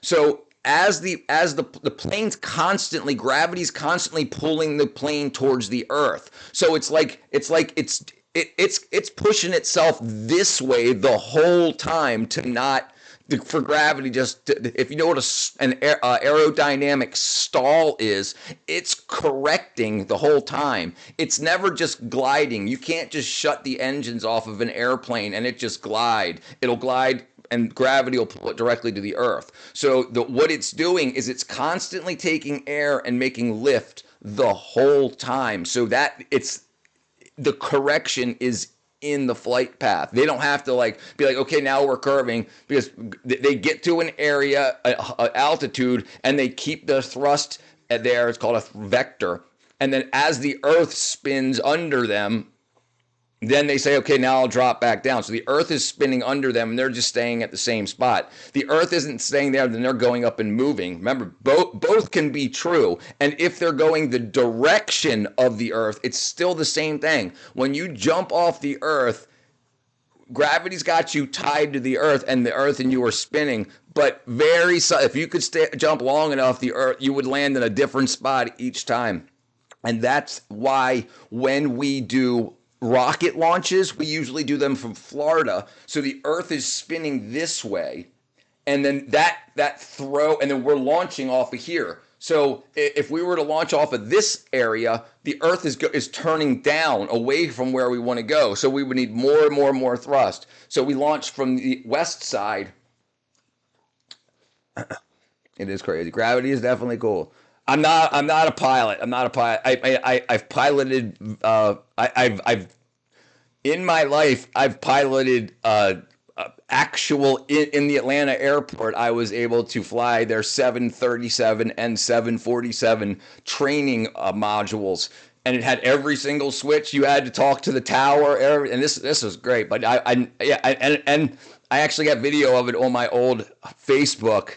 So as the plane's gravity's constantly pulling the plane towards the Earth. So it's it's pushing itself this way the whole time to not for gravity. Just if you know what an aerodynamic stall is, it's correcting the whole time. It's never just gliding. You can't just shut the engines off of an airplane and it just glide. It'll glide and gravity will pull it directly to the earth. So what it's doing is it's constantly taking air and making lift the whole time, so that it's the correction is in the flight path. They don't have to like be like, okay, now we're curving, because they get to an area, altitude, and they keep the thrust there. It's called a vector. And then as the earth spins under them, then they say, okay, now I'll drop back down. So the earth is spinning under them and they're just staying at the same spot. The earth isn't staying there, then they're going up and moving. Remember, both can be true. And if they're going the direction of the earth, it's still the same thing. When you jump off the earth, gravity's got you tied to the earth, and the earth and you are spinning. But if you could jump long enough, the earth, you would land in a different spot each time. And that's why when we do rocket launches, we usually do them from Florida, so the earth is spinning this way, and then that throw, and then we're launching off of here. So if we were to launch off of this area, the earth is turning down away from where we want to go, so we would need more and more thrust. So we launch from the west side. It is crazy. Gravity is definitely cool. I'm not a pilot. I've piloted. I've in my life I've piloted actual in the Atlanta airport. I was able to fly their 737 and 747 training modules, and it had every single switch. You had to talk to the tower, and this was great. But I actually got video of it on my old Facebook.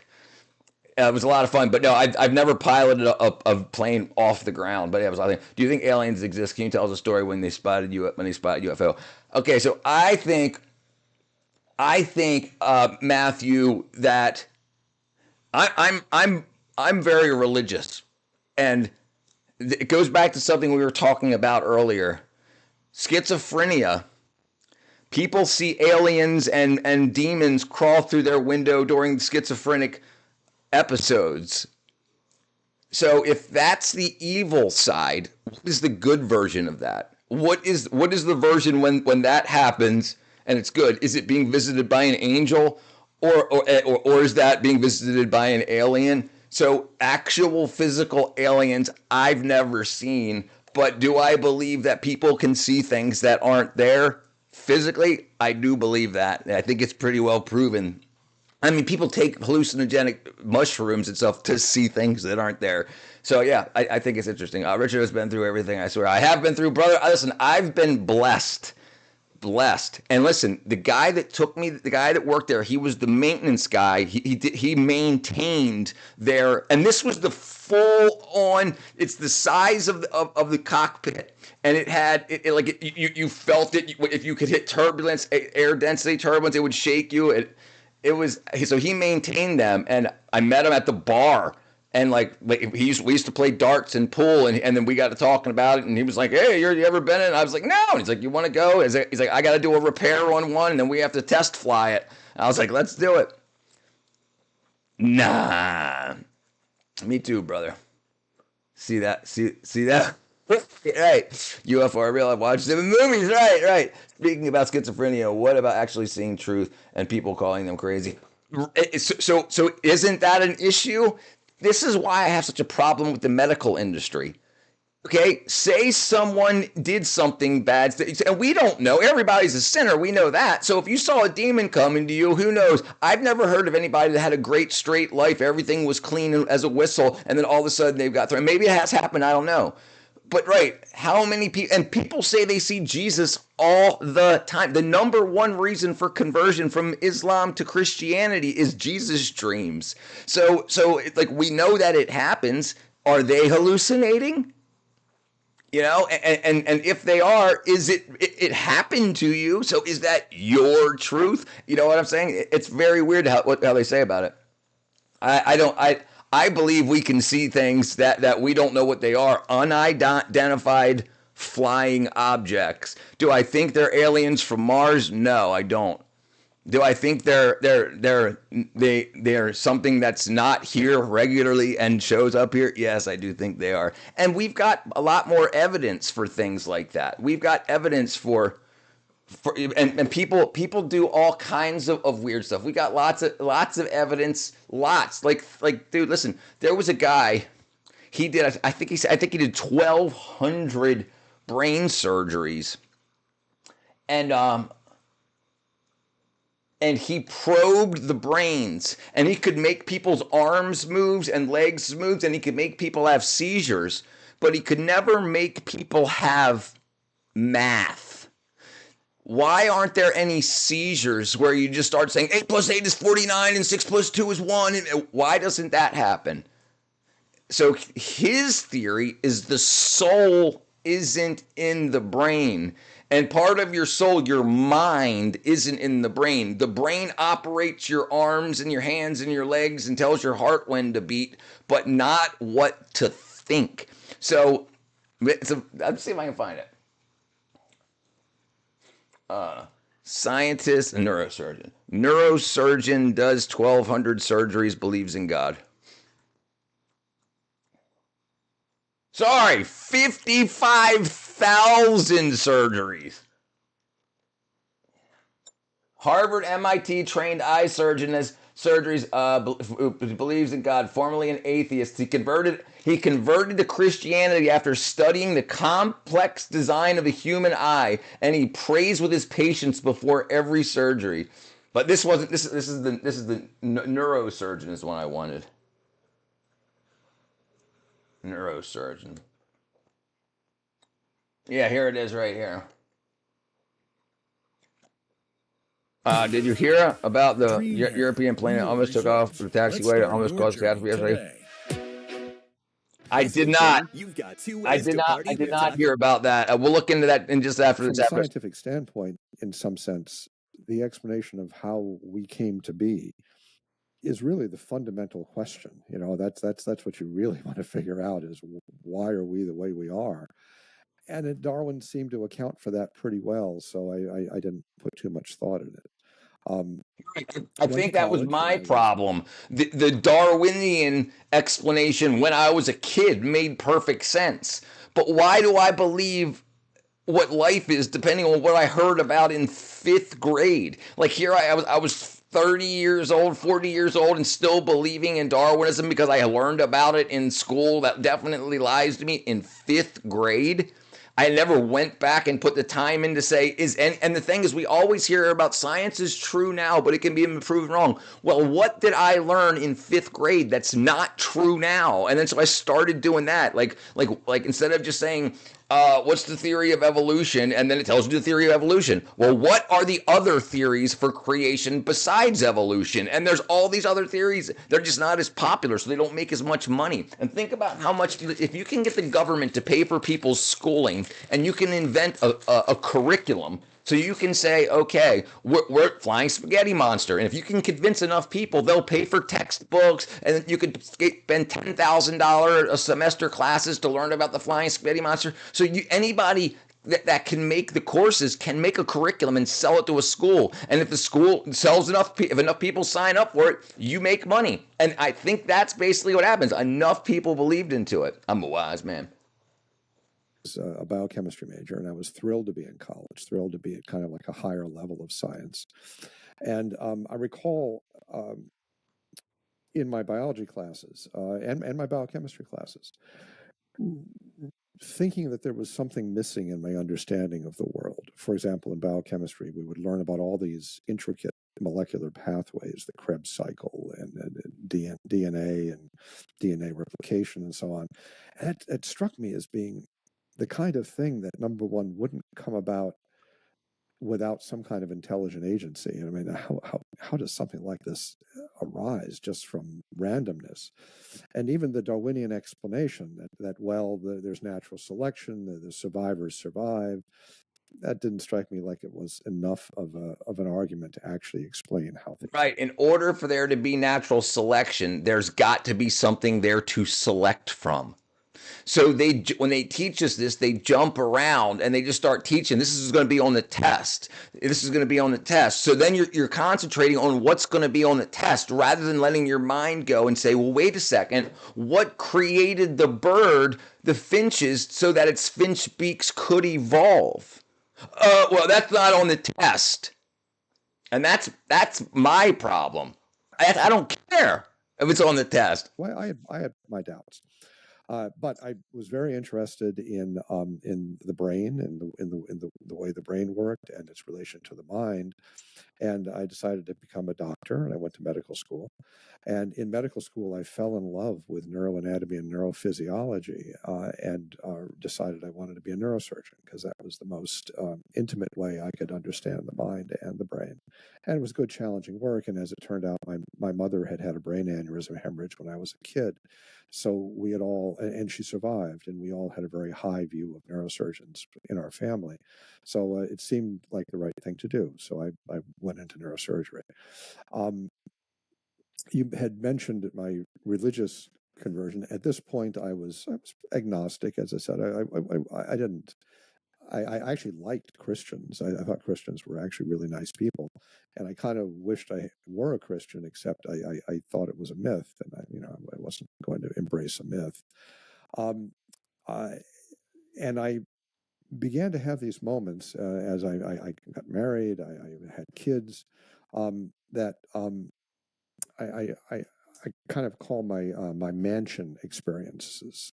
It was a lot of fun, but no, I've never piloted a plane off the ground. But yeah, it was a lot of fun. Do you think aliens exist? Can you tell us a story when they spotted UFO? Okay, so I think Matthew, that I'm very religious, and it goes back to something we were talking about earlier. Schizophrenia. People see aliens and demons crawl through their window during schizophrenic episodes. So if that's the evil side, what is the good version of that? What is the version when that happens and it's good? Is it being visited by an angel, or is that being visited by an alien? So actual physical aliens I've never seen, but do I believe that people can see things that aren't there physically? I do believe that. I think it's pretty well proven. I mean, people take hallucinogenic mushrooms and stuff to see things that aren't there. So, yeah, I think it's interesting. Richard has been through everything, I swear. I have been through, brother. Listen, I've been blessed. And listen, the guy that worked there, he was the maintenance guy. He maintained there. And this was the full on, it's the size of the cockpit. And it had, you felt it. If you could hit turbulence, air density turbulence, it would shake you. So he maintained them, and I met him at the bar, and we used to play darts and pool, and then we got to talking about it, and he was like, hey, you ever been in? I was like, no. And he's like, you want to go? He's like, I got to do a repair on one, and then we have to test fly it. And I was like, let's do it. Nah. Me too, brother. See that? See that? Right. UFO, I realize I watched them in movies. Right. Speaking about schizophrenia, what about actually seeing truth and people calling them crazy? So isn't that an issue? This is why I have such a problem with the medical industry. Okay, say someone did something bad, and we don't know. Everybody's a sinner. We know that. So if you saw a demon coming to you, who knows? I've never heard of anybody that had a great straight life. Everything was clean as a whistle, and then all of a sudden they've got through. Maybe it has happened. I don't know. But right, how many people, and people say they see Jesus all the time. The number one reason for conversion from Islam to Christianity is Jesus dreams. So we know that it happens. Are they hallucinating? You know, and if they are, is it happened to you? So is that your truth? You know what I'm saying? It's very weird how they say about it. I believe we can see things that we don't know what they are. Unidentified flying objects. Do I think they're aliens from Mars? No, I don't. Do I think they're something that's not here regularly and shows up here? Yes, I do think they are. And we've got a lot more evidence for things like that. We've got evidence for and people do all kinds of weird stuff. We got lots of evidence, like dude, listen, there was a guy, he did, I think he did 1,200 brain surgeries, and he probed the brains, and he could make people's arms move and legs move, and he could make people have seizures, but he could never make people have math. Why aren't there any seizures where you just start saying 8 plus 8 is 49 and 6 plus 2 is 1? And why doesn't that happen? So his theory is the soul isn't in the brain. And part of your soul, your mind, isn't in the brain. The brain operates your arms and your hands and your legs and tells your heart when to beat, but not what to think. So let's see if I can find it. Scientist and neurosurgeon. Neurosurgeon does 1,200 surgeries, believes in God. Sorry, 55,000 surgeries. Harvard, MIT trained eye surgeon as surgeries, believes in God, formerly an atheist. He converted to Christianity after studying the complex design of the human eye, and he prays with his patients before every surgery. But this is the neurosurgeon is the one I wanted. Neurosurgeon. Yeah, here it is right here. Did you hear about the European plane that almost took off the taxiway that almost caused catastrophe yesterday? I did not. I did not hear about that. We'll look into that in just after From this. a scientific standpoint, in some sense, the explanation of how we came to be is really the fundamental question. You know, that's what you really want to figure out is why are we the way we are? And Darwin seemed to account for that pretty well, so I didn't put too much thought in it. I think that was my problem. The Darwinian explanation when I was a kid made perfect sense. But why do I believe what life is depending on what I heard about in 5th grade? Like here I was 30 years old, 40 years old, and still believing in Darwinism because I learned about it in school. That definitely lies to me in 5th grade. I never went back and put the time in to say, and the thing is, we always hear about science is true now, but it can be proven wrong. Well, what did I learn in 5th grade that's not true now? And then so I started doing that. Like instead of just saying, what's the theory of evolution? And then it tells you the theory of evolution. Well, what are the other theories for creation besides evolution? And there's all these other theories. They're just not as popular, so they don't make as much money. And think about how much, if you can get the government to pay for people's schooling and you can invent a curriculum, so you can say, okay, we're Flying Spaghetti Monster. And if you can convince enough people, they'll pay for textbooks. And you could spend $10,000 a semester classes to learn about the Flying Spaghetti Monster. So anybody that can make the courses can make a curriculum and sell it to a school. And if the school sells if enough people sign up for it, you make money. And I think that's basically what happens. Enough people believed into it. I'm a wise man. A biochemistry major, and I was thrilled to be in college, thrilled to be at kind of like a higher level of science. And I recall in my biology classes and my biochemistry classes thinking that there was something missing in my understanding of the world. For example, in biochemistry, we would learn about all these intricate molecular pathways, the Krebs cycle and DNA and DNA replication and so on. And it struck me as being the kind of thing that, number one, wouldn't come about without some kind of intelligent agency. I mean, how does something like this arise just from randomness? And even the Darwinian explanation that there's natural selection, the survivors survive, that didn't strike me like it was enough of an argument to actually explain how things. Right. In order for there to be natural selection, there's got to be something there to select from. So when they teach us this, they jump around and they just start teaching. This is going to be on the test. This is going to be on the test. So then you're concentrating on what's going to be on the test rather than letting your mind go and say, well, wait a second. What created the bird, the finches, so that its finch beaks could evolve? Well, that's not on the test. And that's my problem. I don't care if it's on the test. Well, I had my doubts. But I was very interested in the brain and the way the brain worked and its relation to the mind. And I decided to become a doctor, and I went to medical school. And in medical school, I fell in love with neuroanatomy and neurophysiology, and decided I wanted to be a neurosurgeon because that was the most intimate way I could understand the mind and the brain. And it was good, challenging work. And as it turned out, my mother had a brain aneurysm hemorrhage when I was a kid. So we had all, and she survived, and we all had a very high view of neurosurgeons in our family. So it seemed like the right thing to do. So I went into neurosurgery. You had mentioned my religious conversion. At this point, I was agnostic, as I said. I actually liked Christians. I thought Christians were actually really nice people, and I kind of wished I were a Christian, except I thought it was a myth, and I wasn't going to embrace a myth. And I began to have these moments as I got married, I had kids, that I kind of call my mansion experiences.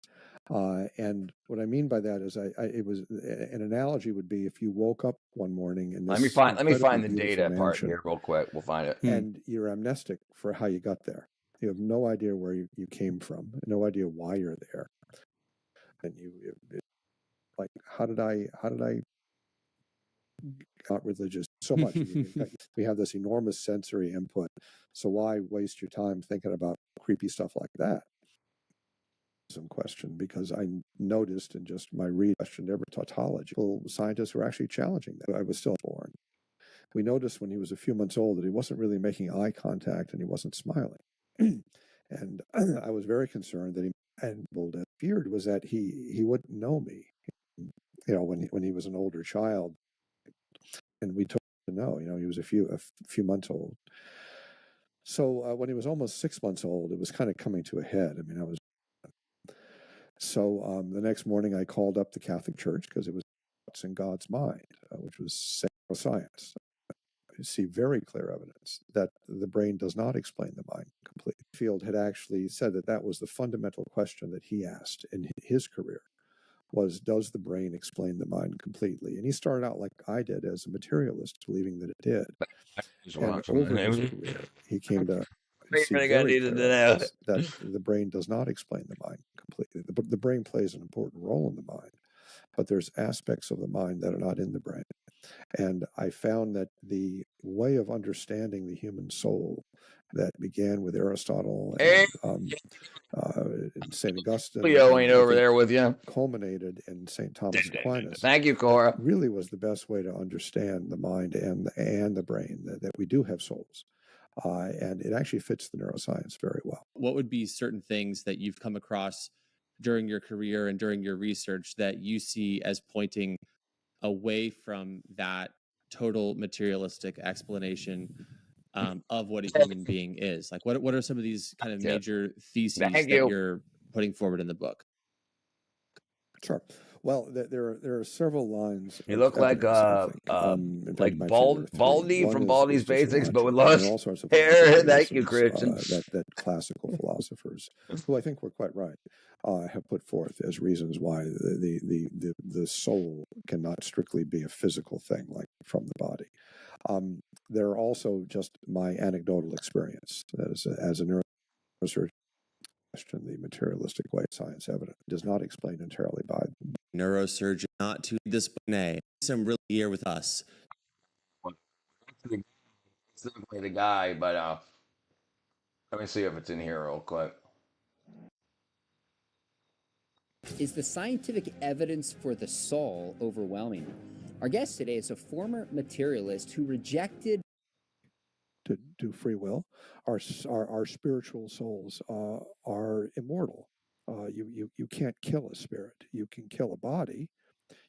And what I mean by that is it was an analogy would be if you woke up one morning in this Let me find the incredibly data beautiful part mansion, here real quick. We'll find it. and you're amnestic for how you got there. You have no idea where you came from, no idea why you're there, and like how did I got religious so much? We have this enormous sensory input, so why waste your time thinking about creepy stuff like that? Some question, because I noticed in just my read questioned every tautology. Scientists were actually challenging that. I was still born. We noticed when he was a few months old that he wasn't really making eye contact and he wasn't smiling. And I was very concerned that what I feared was that he wouldn't know me. When he was an older child, and we took him to know, he was a few months old. So when he was almost 6 months old, it was kind of coming to a head. I mean, So the next morning, I called up the Catholic Church because it was what's in God's mind, which was science. I see very clear evidence that the brain does not explain the mind completely. Field had actually said that was the fundamental question that he asked in his career was, does the brain explain the mind completely? And he started out like I did as a materialist, believing that it did. And over his career, he came to see very clear evidence that the brain does not explain the mind completely. The brain plays an important role in the mind, but there's aspects of the mind that are not in the brain. And I found that the way of understanding the human soul that began with Aristotle and St. Augustine, Leo ain't over there with you, culminated in St. Thomas Aquinas. Thank you, Cora. Really was the best way to understand the mind and the brain, that we do have souls. And it actually fits the neuroscience very well. What would be certain things that you've come across during your career and during your research that you see as pointing away from that total materialistic explanation of what a human being is? Like, what are some of these kind of major theses that you're putting forward in the book? Sure. Well, there are several lines. You look like Baldy from Baldy's Basics, but with lost hair. Thank you, Christian. That classical philosophers, who I think were quite right, have put forth as reasons why the soul cannot strictly be a physical thing like from the body. There are also just my anecdotal experience as a neurosurgeon. The materialistic way science evidence does not explain entirely by neurosurgeon, not to this nay. Some really here with us. It's definitely the guy, but let me see if it's in here real quick. Is the scientific evidence for the soul overwhelming? Our guest today is a former materialist who rejected to do free will. Our spiritual souls are immortal. You can't kill a spirit. You can kill a body.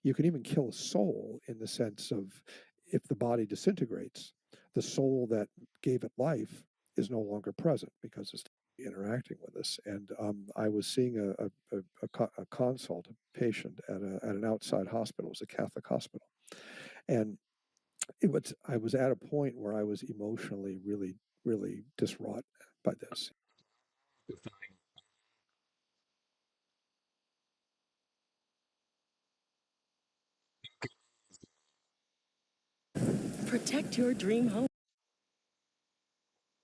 You can even kill a soul in the sense of if the body disintegrates, the soul that gave it life is no longer present because it's interacting with us. And I was seeing a consult, a patient at an outside hospital. It was a Catholic hospital. And I was at a point where I was emotionally really, really distraught by this. Protect your dream home.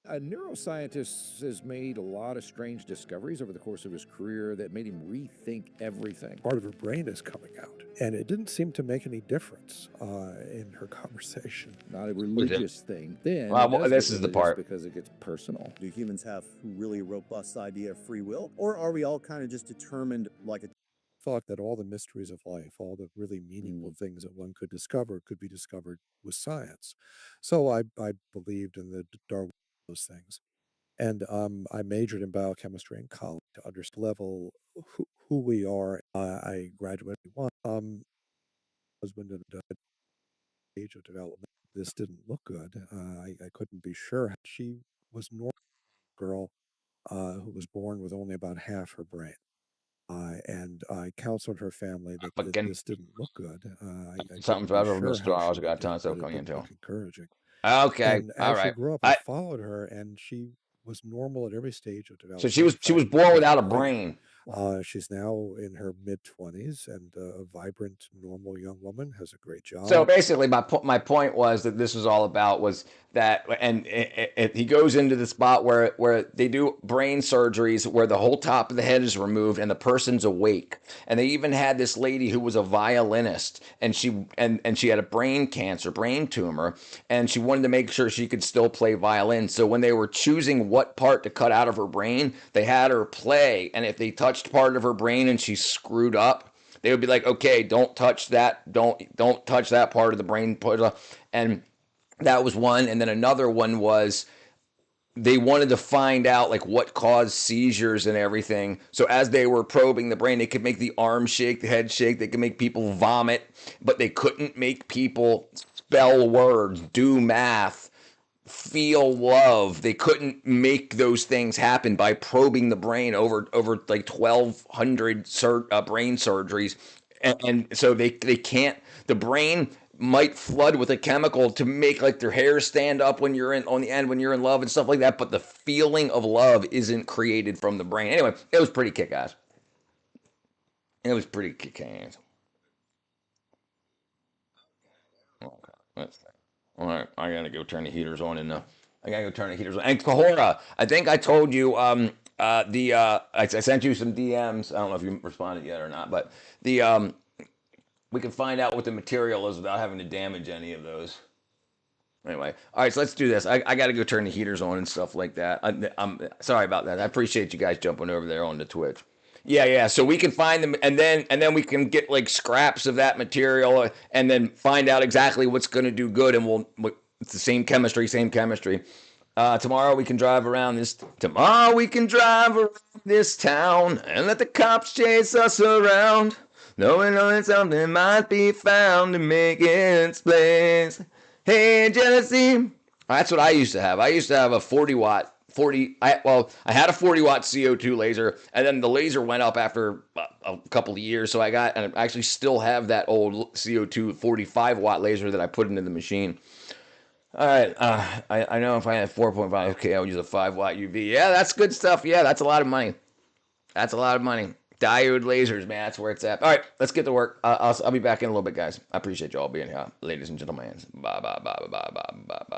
A neuroscientist has made a lot of strange discoveries over the course of his career that made him rethink everything. Part of her brain is coming out, and it didn't seem to make any difference in her conversation. Not a religious thing. Then Well, this is the part. because it gets personal. Do humans have really robust idea of free will, or are we all kind of just determined like a Thought that all the mysteries of life, all the really meaningful things that one could discover, could be discovered with science. So I believed in the Darwin those things, and I majored in biochemistry in college to understand level who we are. I graduated one husband and age of development. This didn't look good. I couldn't be sure. She was a normal girl who was born with only about half her brain. And I counseled her family that Again, this didn't look good. I something couldn't be about over sure how I she also would got do, tons of but it coming didn't into. look encouraging. Okay, And all as she right. grew up, I followed her, and she was normal at every stage of development. So she was born without a brain. She's now in her mid-20s and a vibrant, normal young woman, has a great job. So basically, my point was that this was all about was that, and he goes into the spot where they do brain surgeries where the whole top of the head is removed and the person's awake. And they even had this lady who was a violinist, and she had a brain cancer, brain tumor, and she wanted to make sure she could still play violin. So when they were choosing what part to cut out of her brain, they had her play, and if they touched part of her brain and she screwed up, they would be like, okay, don't touch that. Don't touch that part of the brain. And that was one. And then another one was they wanted to find out like what caused seizures and everything. So as they were probing the brain, they could make the arm shake, the head shake. They could make people vomit, but they couldn't make people spell words, do math, feel love. They couldn't make those things happen by probing the brain over like 1,200 brain surgeries, and so they can't. The brain might flood with a chemical to make like their hair stand up when you're on the end when you're in love and stuff like that, but the feeling of love isn't created from the brain. Anyway, it was pretty kick-ass. It was pretty kick-ass. Okay, let's see. All right, I gotta go turn the heaters on and I gotta go turn the heaters on. And Kahora, I think I told you I sent you some DMs. I don't know if you responded yet or not, but the we can find out what the material is without having to damage any of those. Anyway, all right, so let's do this. I got to go turn the heaters on and stuff like that. I'm sorry about that. I appreciate you guys jumping over there on the Twitch. Yeah. So we can find them, and then we can get like scraps of that material, and then find out exactly what's going to do good, and it's the same chemistry. Tomorrow we can drive around this. Tomorrow we can drive around this town and let the cops chase us around, knowing something might be found to make its place. Hey, jealousy. That's what I used to have. I used to have a 40-watt. I had a 40-watt CO2 laser, and then the laser went up after a couple of years, so I actually still have that old CO2 45-watt laser that I put into the machine. All right, I know if I had 4.5, okay, I would use a 5-watt UV. Yeah, that's good stuff. Yeah, that's a lot of money. Diode lasers, man, that's where it's at. All right, let's get to work. I'll be back in a little bit, guys. I appreciate you all being here, ladies and gentlemen. Bye.